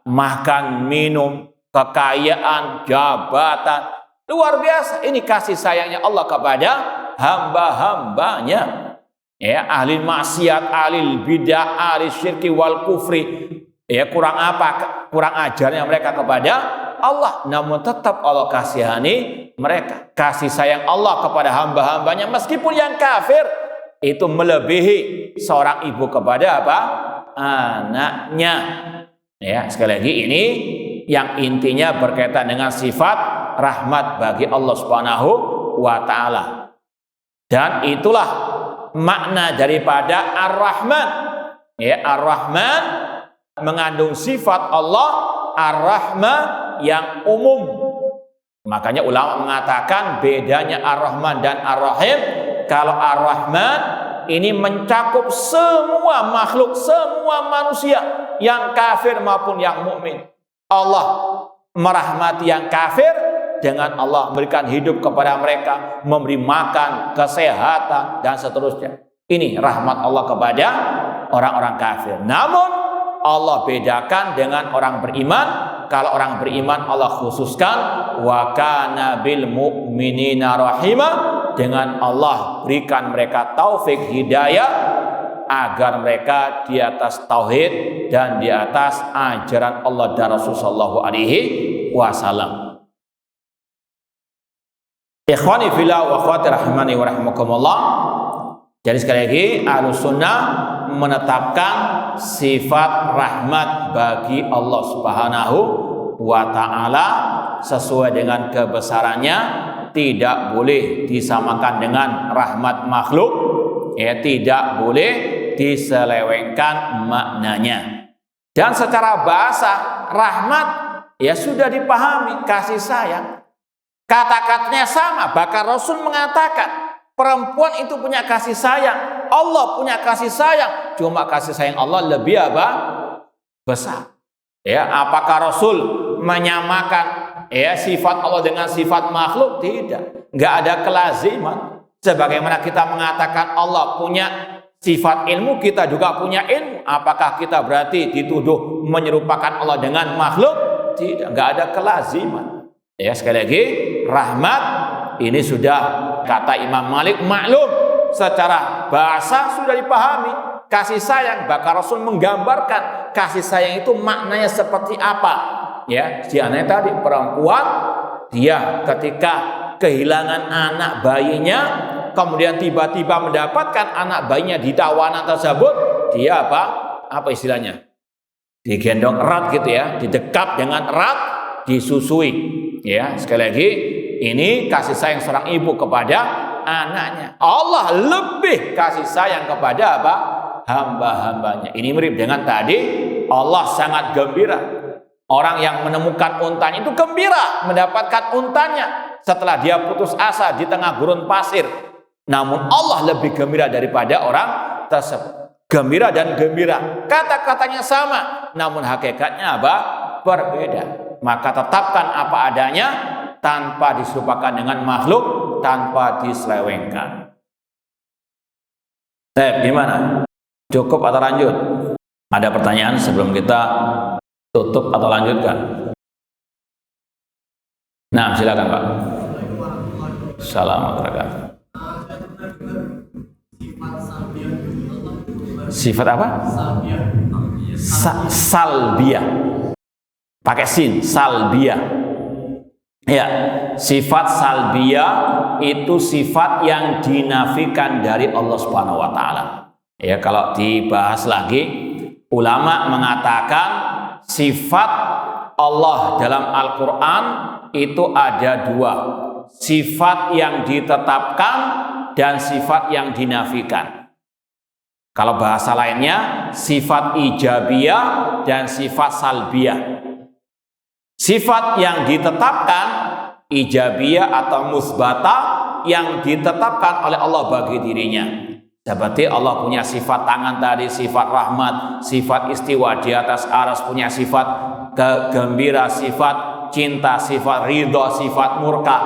makan, minum, kekayaan, jabatan. Luar biasa, ini kasih sayangnya Allah kepada hamba-hambanya. Ya, ahli maksiat, ahli bidah, ahli syirki wal kufri. Ya, kurang apa? Kurang ajarnya mereka kepada Allah. Namun tetap Allah kasihani mereka. Kasih sayang Allah kepada hamba-hambanya meskipun yang kafir itu melebihi seorang ibu kepada apa? Anaknya. Ya, sekali lagi ini yang intinya berkaitan dengan sifat rahmat bagi Allah Subhanahu wa taala. Dan itulah makna daripada Ar-Rahman. Ya, Ar-Rahman mengandung sifat Allah Ar-Rahman yang umum. Makanya ulama mengatakan bedanya Ar-Rahman dan Ar-Rahim. Kalau Ar-Rahman ini mencakup semua makhluk, semua manusia, yang kafir maupun yang mukmin. Allah merahmati yang kafir dengan Allah memberikan hidup kepada mereka, memberi makan, kesehatan, dan seterusnya. Ini rahmat Allah kepada orang-orang kafir. Namun Allah bedakan dengan orang beriman. Kalau orang beriman Allah khususkan wa kana bil mu'minina rahimah, dengan Allah berikan mereka taufik hidayah agar mereka di atas tauhid dan di atas ajaran Allah dan Rasulullah sallallahu alaihi wasallam. Ikhwani fillah wa akhwati rahimani wa rahimakumullah. Jadi sekali lagi Ahlus Sunnah menetapkan sifat rahmat bagi Allah Subhanahu wa taala sesuai dengan kebesarannya, tidak boleh disamakan dengan rahmat makhluk, ya, tidak boleh diselewengkan maknanya. Dan secara bahasa rahmat ya sudah dipahami, kasih sayang. Kata-katanya sama, bahkan Rasul mengatakan perempuan itu punya kasih sayang, Allah punya kasih sayang. Cuma kasih sayang Allah lebih apa? Besar. Ya, apakah Rasul menyamakan ya sifat Allah dengan sifat makhluk? Tidak. Enggak ada kelaziman. Sebagaimana kita mengatakan Allah punya sifat ilmu, kita juga punya ilmu. Apakah kita berarti dituduh menyerupakan Allah dengan makhluk? Tidak. Enggak ada kelaziman. Ya, sekali lagi rahmat ini sudah kata Imam Malik maklum, secara bahasa sudah dipahami. Kasih sayang, bahkan Rasul menggambarkan kasih sayang itu maknanya seperti apa. Ya, si anak tadi perempuan, dia ketika kehilangan anak bayinya, kemudian tiba-tiba mendapatkan anak bayinya di tawanan tersebut, dia apa? Apa istilahnya? Digendong erat gitu ya, didekap dengan erat, disusui. Ya, sekali lagi ini kasih sayang seorang ibu kepada anaknya. Allah lebih kasih sayang kepada apa? Hamba-hambanya. Ini mirip dengan tadi, Allah sangat gembira. Orang yang menemukan untanya itu gembira mendapatkan untanya setelah dia putus asa di tengah gurun pasir. Namun Allah lebih gembira daripada orang tersebut. Gembira dan gembira, kata-katanya sama, namun hakikatnya apa? Berbeda. Maka tetapkan apa adanya, tanpa diserupakan dengan makhluk, tanpa diselewengkan. Gimana? Cukup atau lanjut? Ada pertanyaan sebelum kita tutup atau lanjutkan? Nah, silakan Pak. Assalamualaikum warahmatullahi wabarakatuh. Sifat apa? Salbiyah. Pakai sin, salbiyah. Ya, sifat salbiyah itu sifat yang dinafikan dari Allah Subhanahu wa taala. Ya, kalau dibahas lagi, ulama mengatakan sifat Allah dalam Al-Qur'an itu ada dua. Sifat yang ditetapkan dan sifat yang dinafikan. Kalau bahasa lainnya, sifat ijabiyah dan sifat salbiyah. Sifat yang ditetapkan ijabiyah atau musbata yang ditetapkan oleh Allah bagi dirinya. Seperti Allah punya sifat tangan tadi, sifat rahmat, sifat istiwa di atas aras, punya sifat gembira, sifat cinta, sifat ridho, sifat murka.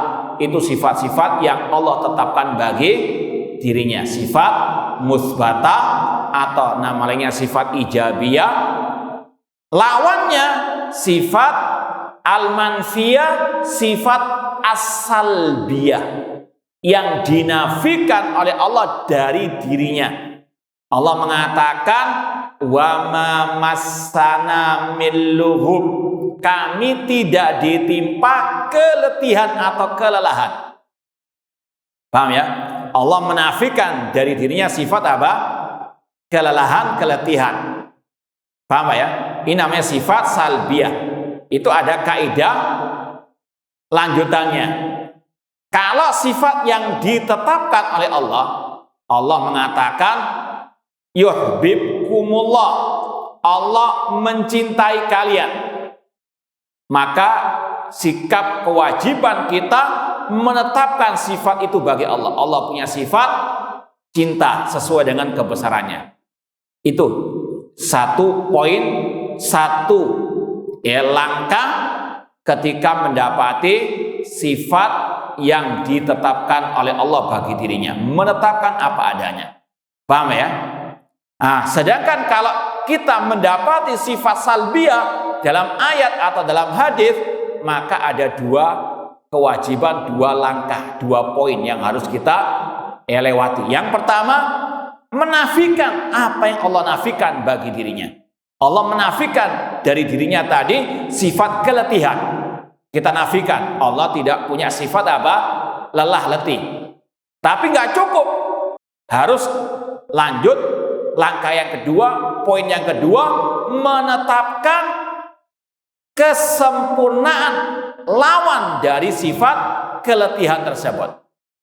Itu sifat-sifat yang Allah tetapkan bagi dirinya. Sifat musbata atau nama lainnya sifat ijabiyah. Lawannya sifat al-manfiyah, sifat as-salbiyah. yang dinafikan oleh Allah dari dirinya. Allah mengatakan wa ma massana min lughub, kami tidak ditimpa keletihan atau kelelahan. Paham ya? Allah menafikan dari dirinya sifat apa? Kelelahan, keletihan. Paham ya? Ini namanya sifat salbiyah. Itu ada kaidah lanjutannya. Kalau sifat yang ditetapkan oleh Allah, Allah mengatakan yuhibbukumullah, Allah mencintai kalian. Maka sikap kewajiban kita menetapkan sifat itu bagi Allah. Allah punya sifat cinta sesuai dengan kebesarannya. Itu satu poin, satu langkah ketika mendapati sifat yang ditetapkan oleh Allah bagi dirinya, menetapkan apa adanya. Paham ya? Nah, sedangkan kalau kita mendapati sifat salbiyah dalam ayat atau dalam hadis, maka ada dua kewajiban, dua langkah, dua poin yang harus kita lewati. Yang pertama, menafikan apa yang Allah nafikan bagi dirinya. Allah menafikan dari dirinya tadi sifat keletihan. Kita nafikan, Allah tidak punya sifat apa? Lelah, letih. Tapi nggak cukup. Harus lanjut langkah yang kedua, poin yang kedua, menetapkan kesempurnaan lawan dari sifat keletihan tersebut.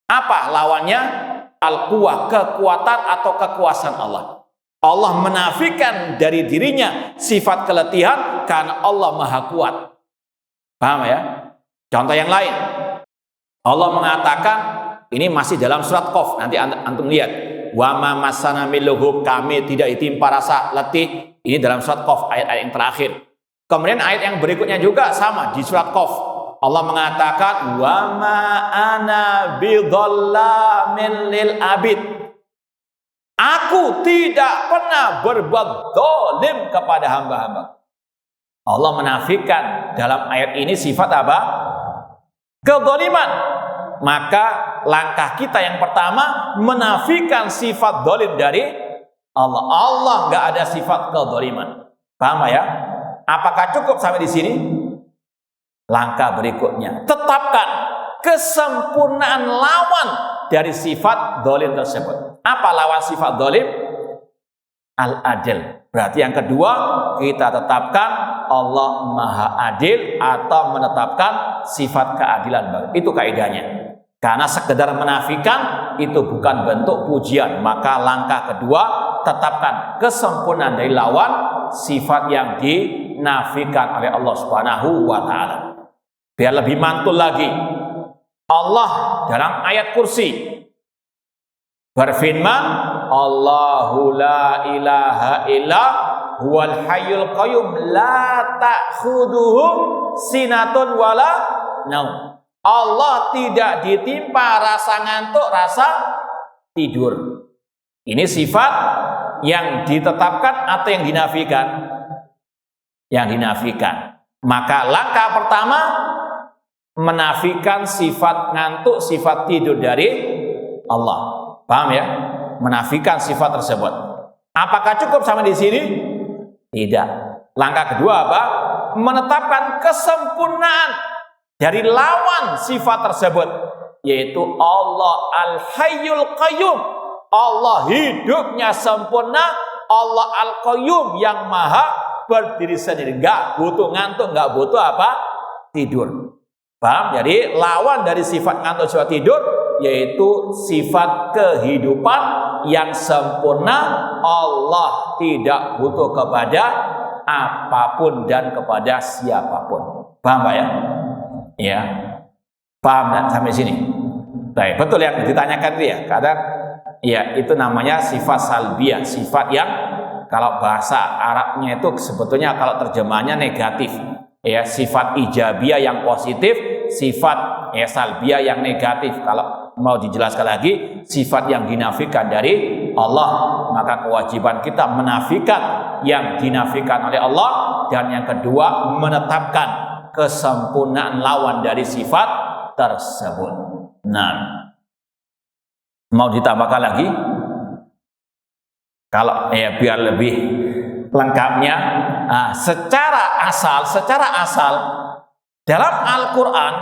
Apa lawannya? Al-quwah, kekuatan atau kekuasaan Allah. Allah menafikan dari dirinya sifat keletihan karena Allah Maha Kuat. Paham ya? Contoh yang lain, Allah mengatakan, ini masih dalam surat Qaf, nanti antum lihat, wa ma massana min lughub, kami tidak ditimpa rasa letih. Ini dalam surat Qaf, ayat-ayat yang terakhir. Kemudian ayat yang berikutnya juga sama di surat Qaf. Allah mengatakan wa ma ana bidzallamin lil abid. Aku tidak pernah berbuat zalim kepada hamba-hamba. Allah menafikan dalam ayat ini sifat apa? Kezaliman. Maka langkah kita yang pertama menafikan sifat zalim dari Allah. Allah nggak ada sifat kezaliman. Paham ya? Apakah cukup sampai di sini? Langkah berikutnya, tetapkan kesempurnaan lawan dari sifat zalim tersebut. Apa lawan sifat zalim? Al-adil. Berarti yang kedua, kita tetapkan Allah Maha Adil atau menetapkan sifat keadilan. Itu kaidahnya. Karena sekedar menafikan itu bukan bentuk pujian. Maka langkah kedua, tetapkan kesempurnaan dari lawan sifat yang dinafikan oleh Allah Subhanahu wa taala. Biar lebih mantul lagi, Allah dalam ayat kursi berfirman, Allahu la ilaha illa huwal hayyul qayyum la ta'khuduhu sinatun wala naum. Allah tidak ditimpa rasa ngantuk, rasa tidur. Ini sifat yang ditetapkan atau yang dinafikan? Yang dinafikan. Maka langkah pertama, menafikan sifat ngantuk, sifat tidur dari Allah. Paham ya? Menafikan sifat tersebut. Apakah cukup sampai di sini? Tidak. Langkah kedua apa? Menetapkan kesempurnaan dari lawan sifat tersebut, yaitu Allah Al-Hayyul Qayyum. Allah hidupnya sempurna, Allah Al-Qayyum yang maha berdiri sendiri. Enggak butuh ngantuk, enggak butuh apa? Tidur. Paham? Jadi lawan dari sifat ngantuk, sifat tidur, yaitu sifat kehidupan yang sempurna. Allah tidak butuh kepada apapun dan kepada siapapun. Paham Pak ya? Ya. Paham dan sampai sini? Baik, betul yang ditanyakan itu ya. Kadang ya itu namanya sifat salbiyah, sifat yang kalau bahasa Arabnya itu sebetulnya kalau terjemahannya negatif. Ya, sifat ijabiyah yang positif, sifat salbiyah yang negatif. Kalau mau dijelaskan lagi, sifat yang dinafikan dari Allah, maka kewajiban kita menafikan yang dinafikan oleh Allah, dan yang kedua menetapkan kesempurnaan lawan dari sifat tersebut. Nah, Mau ditambahkan lagi? Kalau biar lebih lengkapnya, secara asal dalam Al-Quran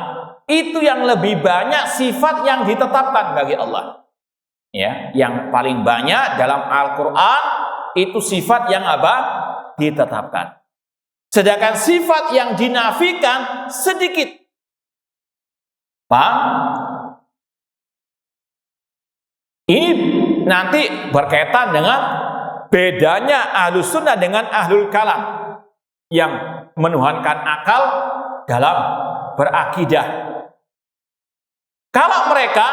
itu yang lebih banyak sifat yang ditetapkan bagi Allah. Ya, yang paling banyak dalam Al-Quran itu sifat yang ditetapkan. Sedangkan sifat yang dinafikan sedikit. Paham? Ini nanti berkaitan dengan bedanya Ahlus Sunnah dengan Ahlul Kalam yang menuhankan akal dalam berakidah. Kalau mereka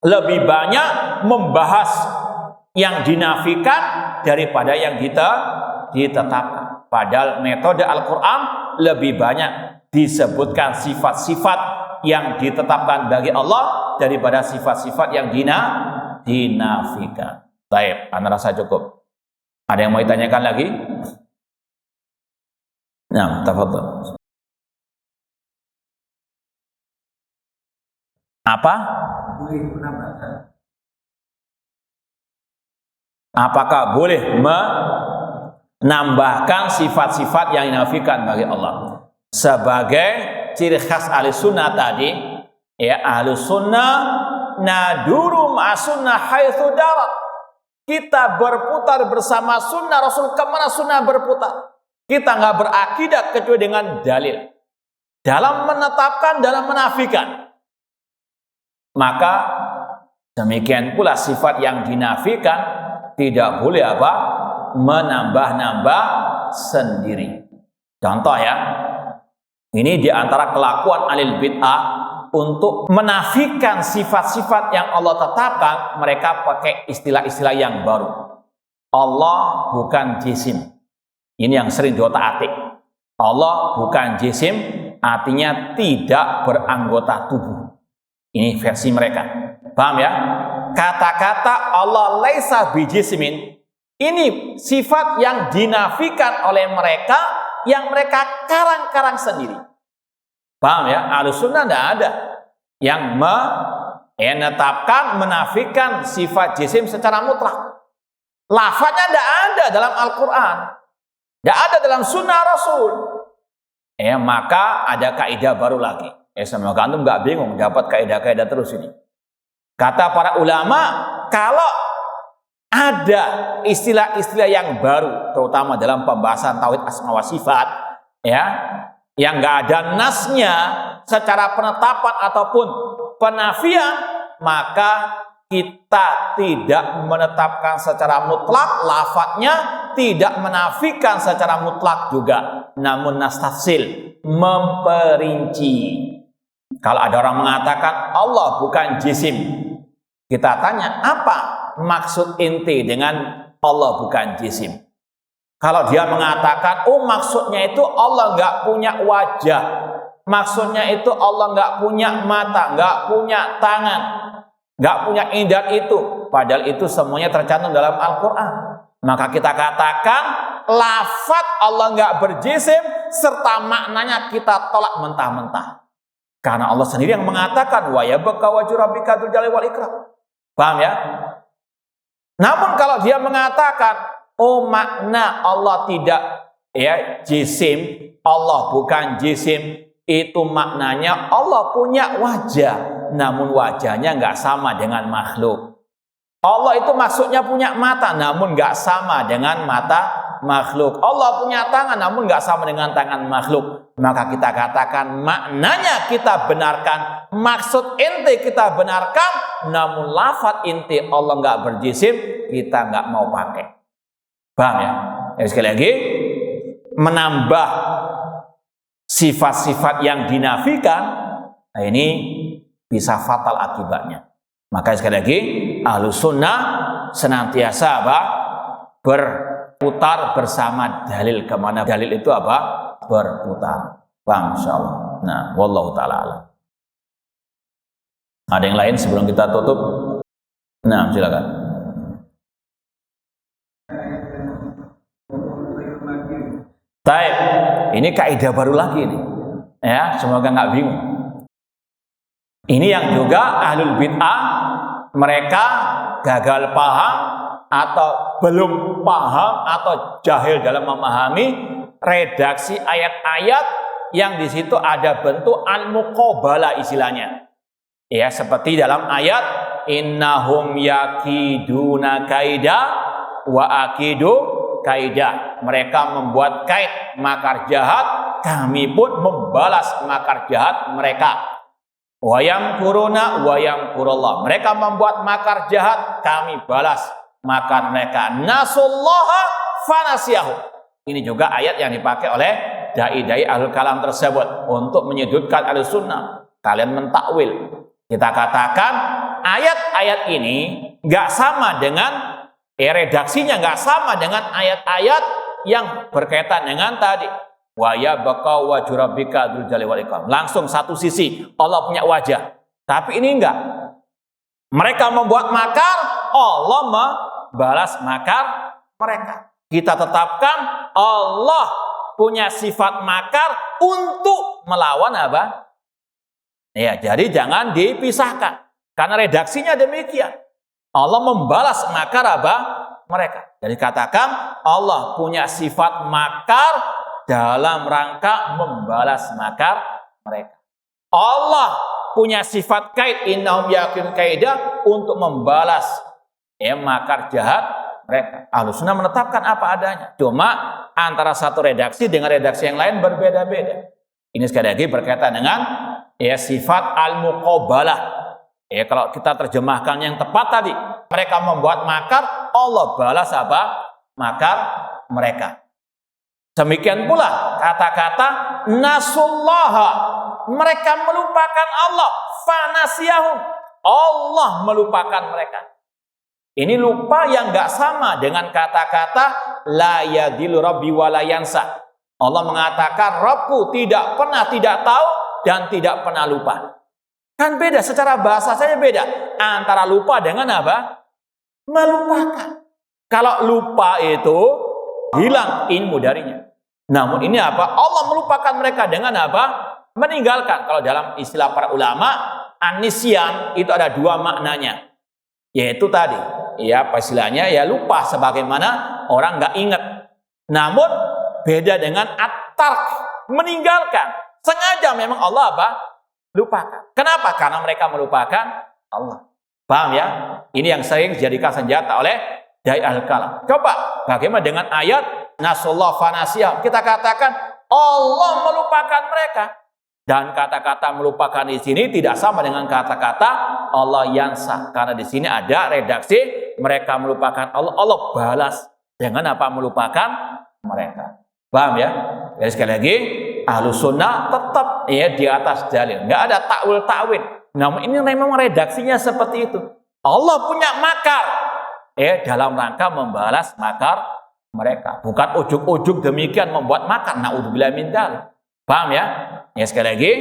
lebih banyak membahas yang dinafikan daripada yang ditetapkan. Padahal metode Al-Quran lebih banyak disebutkan sifat-sifat yang ditetapkan bagi Allah daripada sifat-sifat yang dinafikan. Baik, Anda rasa cukup. Ada yang mau ditanyakan lagi? Nah, tafadhol. Apa? Apakah boleh menambahkan sifat-sifat yang dinafikan bagi Allah? Sebagai ciri khas ahli sunnah tadi, ya, ahli sunnah naduru ma'asunnah haitsu darat. Kita berputar bersama sunnah Rasul kemana sunnah berputar. Kita nggak berakidah kecuali dengan dalil. Dalam menetapkan, dalam menafikan. Maka demikian pula sifat yang dinafikan tidak boleh menambah-nambah sendiri. Contoh ya, ini diantara kelakuan alil bid'ah untuk menafikan sifat-sifat yang Allah tetapkan, mereka pakai istilah-istilah yang baru. Allah bukan jisim. Ini yang sering diotak-atik. Allah bukan jisim, artinya tidak beranggota tubuh. Ini versi mereka. Paham ya? Kata-kata Allah laisa bijismin, ini sifat yang dinafikan oleh mereka, yang mereka karang-karang sendiri. Paham ya? Ahlus sunnah tidak ada yang menetapkan, menafikan sifat jisim secara mutlak. Lafaznya tidak ada dalam Al-Quran, tidak ada dalam sunnah Rasul. Maka ada kaidah baru lagi. Semoga antum nggak bingung dapat kaidah-kaidah terus ini. Kata para ulama, kalau ada istilah-istilah yang baru, terutama dalam pembahasan tauhid asma wa sifat, ya, yang nggak ada nasnya secara penetapan ataupun penafian, maka kita tidak menetapkan secara mutlak lafadznya, tidak menafikan secara mutlak juga, namun nastafsil, memperinci. Kalau ada orang mengatakan Allah bukan jisim, kita tanya apa maksud inti dengan Allah bukan jisim? Kalau dia mengatakan, maksudnya itu Allah nggak punya wajah, maksudnya itu Allah nggak punya mata, nggak punya tangan, nggak punya indera itu, padahal itu semuanya tercantum dalam Al-Quran. Maka kita katakan lafadz Allah nggak berjisim serta maknanya kita tolak mentah-mentah. Karena Allah sendiri yang mengatakan wa yabqa wajhu rabbika dzul jalali wal ikram. Paham ya? Namun kalau dia mengatakan makna Allah tidak jisim, Allah bukan jisim, itu maknanya Allah punya wajah, namun wajahnya nggak sama dengan makhluk. Allah itu maksudnya punya mata, namun nggak sama dengan mata makhluk. Allah punya tangan, namun nggak sama dengan tangan makhluk. Maka kita katakan maknanya kita benarkan, maksud inti kita benarkan, namun lafadz inti Allah nggak berjisim, kita nggak mau pakai. Paham ya? Sekali lagi, menambah sifat-sifat yang dinafikan, ini bisa fatal akibatnya. Maka sekali lagi, Ahlus Sunnah senantiasa berputar bersama dalil, kemana dalil itu berputar. Paham insyaallah. Nah, wallahu taala alam. Ada yang lain sebelum kita tutup? Nah, silakan. Baik, ini kaidah baru lagi nih. Ya, semoga nggak bingung. Ini yang juga ahlul bid'ah mereka gagal paham atau belum paham atau jahil dalam memahami redaksi ayat-ayat yang di situ ada bentuk al-muqabalah istilahnya. Ya, seperti dalam ayat innahum yakiduna kaida wa akidu kaida. Mereka membuat kait makar jahat, kami pun membalas makar jahat mereka. Wa yamkuruna wa yamkurullah. Mereka membuat makar jahat, kami balas makar mereka. Nasullaha fanasiyahu. Ini juga ayat yang dipakai oleh dai-dai ahlul kalam tersebut untuk menyudutkan ahlus sunnah. Kalian mentakwil. Kita katakan ayat-ayat ini nggak sama dengan redaksinya nggak sama dengan ayat-ayat yang berkaitan dengan tadi. Wa ya baqa wa jurabbika dzul jalali wal ikram. Langsung satu sisi Allah punya wajah. Tapi ini enggak. Mereka membuat makar, Allah membalas makar mereka. Kita tetapkan Allah punya sifat makar untuk melawan apa? Ya, jadi jangan dipisahkan. Karena redaksinya demikian. Allah membalas makar apa? Mereka. Jadi katakan Allah punya sifat makar dalam rangka membalas makar mereka. Allah punya sifat kaid innahum yakidun kaida untuk membalas makar jahat mereka. Ahlus sunnah menetapkan apa adanya. Cuma antara satu redaksi dengan redaksi yang lain berbeda-beda. Ini sekali lagi berkaitan dengan sifat al-muqabalah. Kalau kita terjemahkan yang tepat tadi, mereka membuat makar, Allah balas apa? Makar mereka. Demikian pula kata-kata nasullaha, mereka melupakan Allah, fanasiyahum, Allah melupakan mereka. Ini lupa yang gak sama dengan kata-kata la yadillu rabbi wa la yansa. Allah mengatakan Rabbku tidak pernah tidak tahu dan tidak pernah lupa. Kan beda, secara bahasa saja beda antara lupa dengan apa? Melupakan. Kalau lupa itu hilang ilmu darinya. Namun ini apa? Allah melupakan mereka dengan apa? Meninggalkan. Kalau dalam istilah para ulama, an-nisyan itu ada dua maknanya. Yaitu tadi, istilahnya lupa sebagaimana orang nggak ingat. Namun beda dengan at-tark, meninggalkan. Sengaja memang Allah apa? Lupakan. Kenapa? Karena mereka melupakan Allah. Paham ya? Ini yang sering dijadikan senjata oleh dai al-kalam. Coba bagaimana dengan ayat nasullah fanasiyah? Kita katakan Allah melupakan mereka. Dan kata-kata melupakan di sini tidak sama dengan kata-kata Allah yansa. Karena di sini ada redaksi mereka melupakan Allah. Allah balas dengan apa? Melupakan mereka. Paham ya? Jadi sekali lagi Ahlus sunnah tetap di atas dalil. Nggak ada takwil-takwil. Namun ini memang redaksinya seperti itu. Allah punya makar. Dalam rangka membalas makar mereka. Bukan ujuk-ujuk demikian membuat makar. Na'udzubillah min dzalik. Paham ya? Sekali lagi.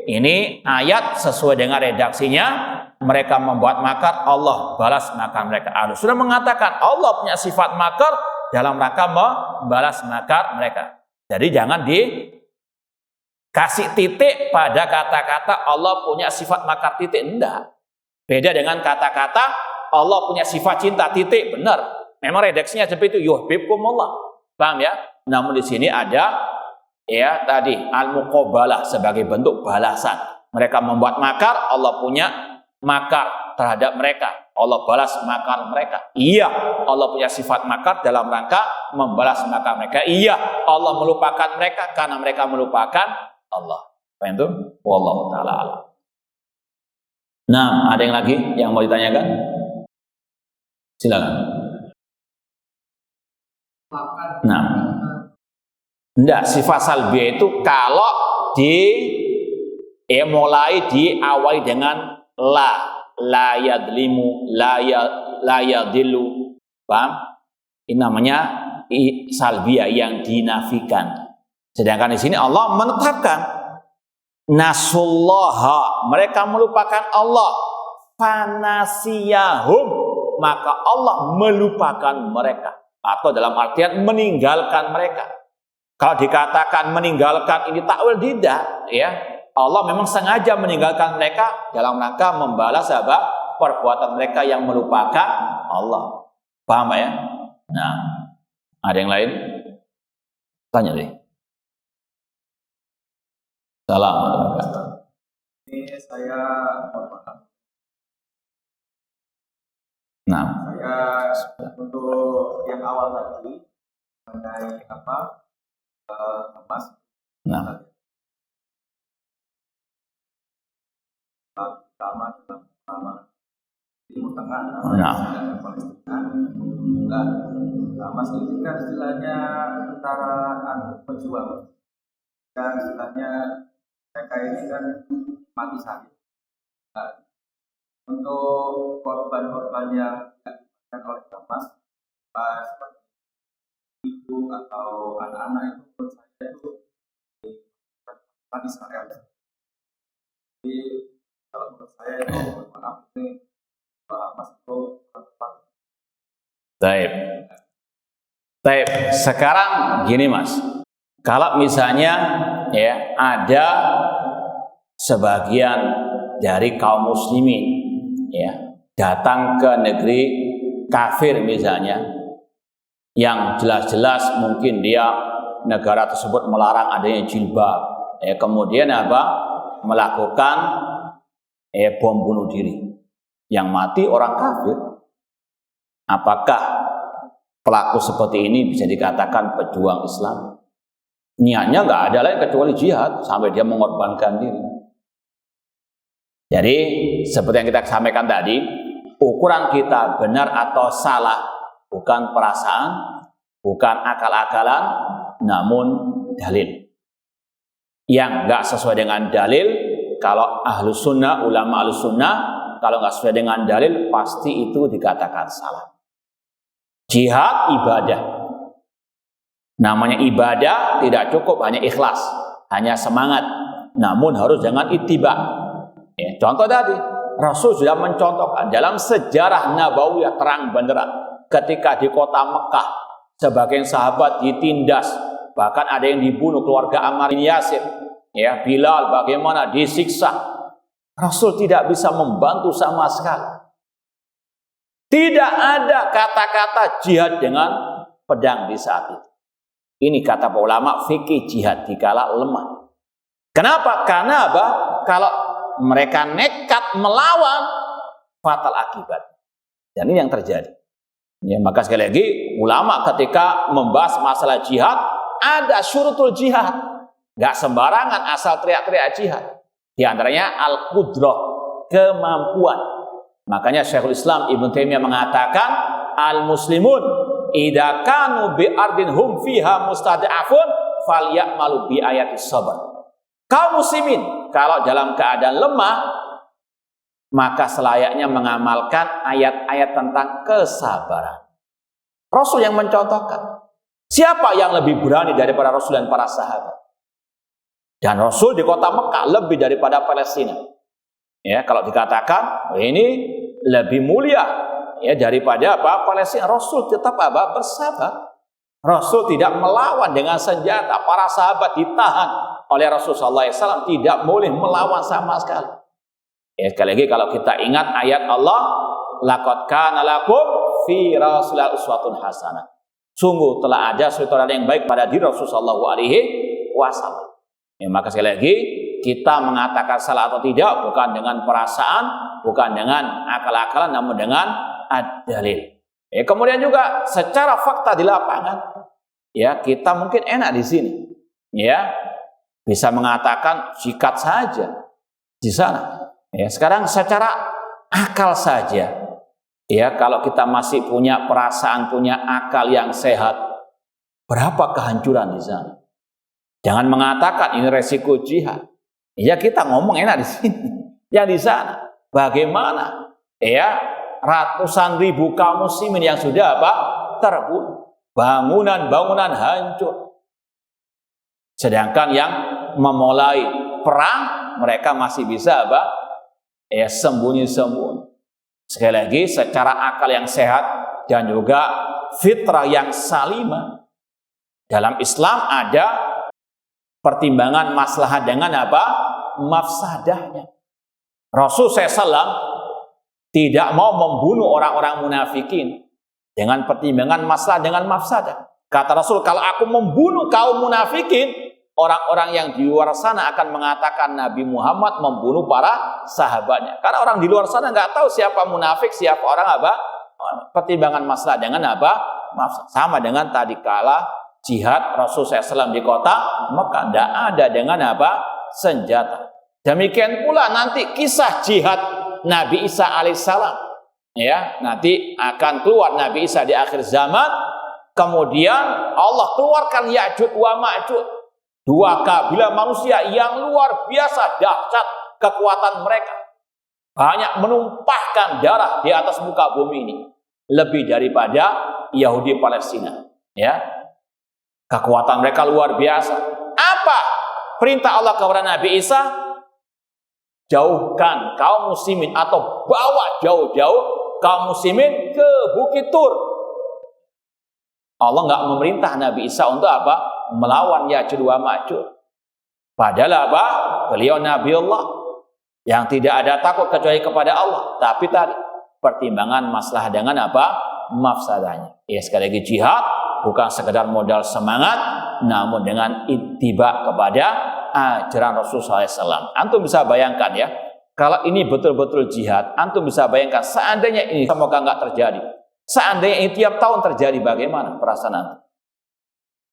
Ini ayat sesuai dengan redaksinya. Mereka membuat makar. Allah balas makar mereka. Ahlus sunnah mengatakan Allah punya sifat makar dalam rangka membalas makar mereka. Jadi jangan kasih titik pada kata-kata Allah punya sifat makar titik. Enggak. Beda dengan kata-kata Allah punya sifat cinta titik. Benar. Memang redaksinya seperti itu. Yuhibbukumullah. Paham ya? Namun di sini ada tadi al-muqabalah sebagai bentuk balasan. Mereka membuat makar, Allah punya makar terhadap mereka. Allah balas makar mereka. Iya, Allah punya sifat makar dalam rangka membalas makar mereka. Iya, Allah melupakan mereka karena mereka melupakan Allah. Paham itu? Wallahu ta'ala alam. Nah, ada yang lagi yang mau ditanyakan? Silakan. Nah, enggak, sifat salbiyah itu kalau mulai diawali dengan la yadlimu, la yadillu. Paham? Ini namanya salbiyah yang dinafikan. Sedangkan di sini Allah menetapkan nasullaha, mereka melupakan Allah, fanasiyahum, maka Allah melupakan mereka, atau dalam artian meninggalkan mereka. Kalau dikatakan meninggalkan ini takwil tidak, Allah memang sengaja meninggalkan mereka dalam rangka membalas perbuatan mereka yang melupakan Allah. Paham Pak ya? Nah, ada yang lain? Tanya deh. Salam.
Ini saya
Nah,
untuk yang awal tadi mengenai emas.
nah,
Pertama Timur Tengah,
nah,
Palestina. Emas ini kan istilahnya antara pejuang dan istilahnya mereka ini kan mati syahid. Untuk korban-korban yang dilakukan oleh Hamas, seperti ibu atau anak-anak itu menurut saya itu mati Israel. Jadi kalau menurut saya itu maaf ini Hamas itu
Taib. Sekarang gini Mas, kalau misalnya ya ada sebagian dari kaum muslimin ya datang ke negeri kafir misalnya, yang jelas-jelas mungkin dia negara tersebut melarang adanya jilbab, ya kemudian melakukan bom bunuh diri, yang mati orang kafir. Apakah pelaku seperti ini bisa dikatakan pejuang Islam? Niatnya nggak ada lain kecuali jihad sampai dia mengorbankan diri. Jadi seperti yang kita sampaikan tadi, ukuran kita benar atau salah bukan perasaan, bukan akal-akalan, namun dalil. Yang nggak sesuai dengan dalil, kalau ahlus sunnah, ulama ahlus sunnah, kalau nggak sesuai dengan dalil, pasti itu dikatakan salah. Jihad ibadah. Namanya ibadah tidak cukup hanya ikhlas, hanya semangat, namun harus dengan ittiba. Ya, contoh tadi, Rasul sudah mencontohkan dalam sejarah Nabawiyah terang benderang ketika di kota Mekah sebagian sahabat ditindas, bahkan ada yang dibunuh keluarga Ammar bin Yasir. Ya, Bilal bagaimana disiksa. Rasul tidak bisa membantu sama sekali. Tidak ada kata-kata jihad dengan pedang di saat itu. Ini kata para ulama fikih jihad dikala lemah. Kenapa? Karena kalau mereka nekat melawan, fatal akibat. Dan ini yang terjadi. Ya, maka sekali lagi ulama ketika membahas masalah jihad ada syurutul jihad. Gak sembarangan asal teriak-teriak jihad. Di antaranya al-qudrah, kemampuan. Makanya Syekhul Islam Ibnu Taimiyah mengatakan al-muslimun idza kanu bi ardin hum fiha mustad'afun falyamalu bi ayatis sabr. Kaum muslimin kalau dalam keadaan lemah maka selayaknya mengamalkan ayat-ayat tentang kesabaran. Rasul yang mencontohkan. Siapa yang lebih berani daripada Rasul dan para sahabat? Dan Rasul di kota Mekah lebih daripada Palestina. Ya, kalau dikatakan ini lebih mulia ya daripada Palestina, Rasul tetap bersabar. Rasul tidak melawan dengan senjata. Para sahabat ditahan oleh Rasulullah SAW, tidak boleh melawan sama sekali. Ya, sekali lagi kalau kita ingat ayat Allah, laqad kana lakum fi Rasulillah uswatun hasanah. Sungguh telah ada sutradara yang baik pada diri Rasulullah SAW. Ya, maka sekali lagi kita mengatakan salah atau tidak bukan dengan perasaan, bukan dengan akal-akalan, namun dengan ad-dalil. Ya, kemudian juga secara fakta di lapangan, ya kita mungkin enak di sini, ya bisa mengatakan sikat saja di sana. Ya, sekarang secara akal saja, ya kalau kita masih punya perasaan, punya akal yang sehat, berapa kehancuran di sana? Jangan mengatakan ini resiko jihad. Ya kita ngomong enak di sini, yang di sana bagaimana? Ya ratusan ribu kaum muslimin yang sudah terbunuh, bangunan-bangunan hancur. Sedangkan yang memulai perang mereka masih bisa sembunyi-sembunyi. Sekali lagi secara akal yang sehat dan juga fitrah yang salimah. Dalam Islam ada pertimbangan maslahat dengan mafsadahnya. Rasul SAW tidak mau membunuh orang-orang munafikin dengan pertimbangan masalah dengan mafsadah. Kata Rasul, kalau aku membunuh kaum munafikin, orang-orang yang di luar sana akan mengatakan Nabi Muhammad membunuh para sahabatnya. Karena orang di luar sana nggak tahu siapa munafik, siapa orang apa. Pertimbangan masalah dengan apa? Mafsadah. Sama dengan tadi kala jihad Rasul SAW di kota Mekah, tidak ada dengan apa? Senjata. Demikian pula nanti kisah jihad Nabi Isa alaihissalam, ya, nanti akan keluar Nabi Isa di akhir zaman. Kemudian Allah keluarkan Ya'juj wa Ma'juj, dua kabilah manusia yang luar biasa dahsyat kekuatan mereka, banyak menumpahkan darah di atas muka bumi ini, lebih daripada Yahudi Palestina, ya. Kekuatan mereka luar biasa. Apa perintah Allah kepada Nabi Isa? Jauhkan kaum muslimin atau bawa jauh-jauh kaum muslimin ke Bukit Tur. Allah nggak memerintah Nabi Isa untuk apa? Melawan Ya'juj wa Ma'juj. Padahal apa? Beliau Nabi Allah yang tidak ada takut kecuali kepada Allah. Tapi tadi pertimbangan masalah dengan apa? Mafsadahnya. Ya, sekali lagi jihad bukan sekedar modal semangat, namun dengan ittiba kepada ajaran Rasulullah SAW. Antum bisa bayangkan ya, kalau ini betul-betul jihad, antum bisa bayangkan seandainya ini semoga nggak terjadi. Seandainya ini tiap tahun terjadi, bagaimana perasaan antum?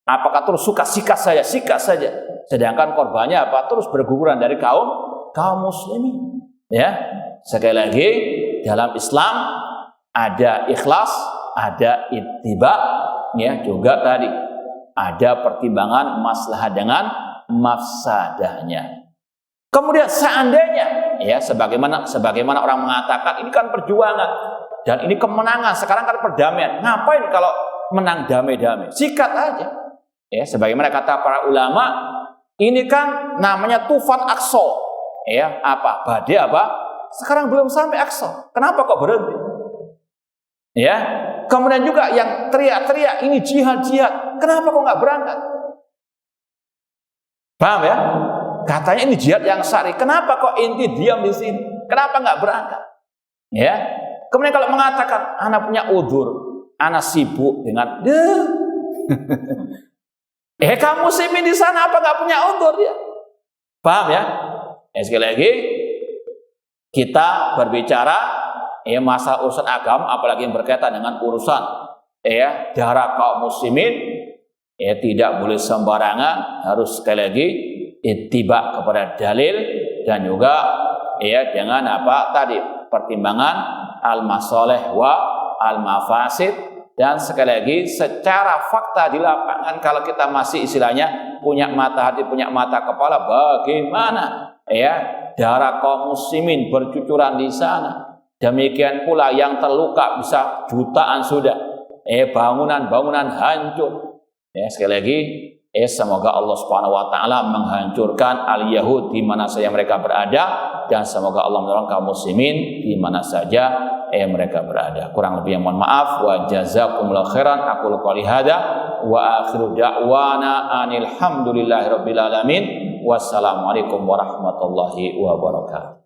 Apakah terus suka sikat saja? Sedangkan korbannya apa? Terus berguguran dari kaum muslimin. Ya, sekali lagi dalam Islam ada ikhlas, ada ittiba, ya, juga tadi ada pertimbangan maslahat dengan mafsadahnya. Kemudian seandainya, ya, sebagaimana orang mengatakan ini kan perjuangan dan ini kemenangan, sekarang kan perdamaian. Ngapain kalau menang damai-damai? Sikat aja. Ya, sebagaimana kata para ulama, ini kan namanya tufan Aqsa. Ya, apa? Badai apa? Sekarang belum sampai Aqsa. Kenapa kok berhenti? Ya. Kemudian juga yang teriak-teriak ini jihad. Kenapa kok nggak berangkat? Paham ya? Katanya ini jihad yang syar'i. Kenapa kok inti diam di sini? Kenapa nggak berangkat? Ya. Kemudian kalau mengatakan anak punya udzur, anak sibuk dengan kamu muslimin di sana apa nggak punya udzur dia? Paham ya? Sekali lagi kita berbicara masalah urusan agama, apalagi yang berkaitan dengan urusan darah kaum muslimin, tidak boleh sembarangan, harus sekali lagi ittiba kepada dalil dan juga dengan apa tadi pertimbangan al-masalih wa al-mafasid. Dan sekali lagi secara fakta di lapangan, kalau kita masih istilahnya punya mata hati, punya mata kepala, bagaimana darah kaum muslimin bercucuran di sana. Demikian pula yang terluka bisa jutaan sudah. Bangunan-bangunan hancur. Sekali lagi, semoga Allah Subhanahu wa taala menghancurkan al-Yahud di mana saja mereka berada, dan semoga Allah menolong kaum muslimin di mana saja mereka berada. Kurang lebih yang mohon maaf. Wa jazakumullahu khairan. Aqulu qouli hadza wa akhiru da'wana anil hamdulillahi rabbil alamin. Wassalamualaikum warahmatullahi wabarakatuh.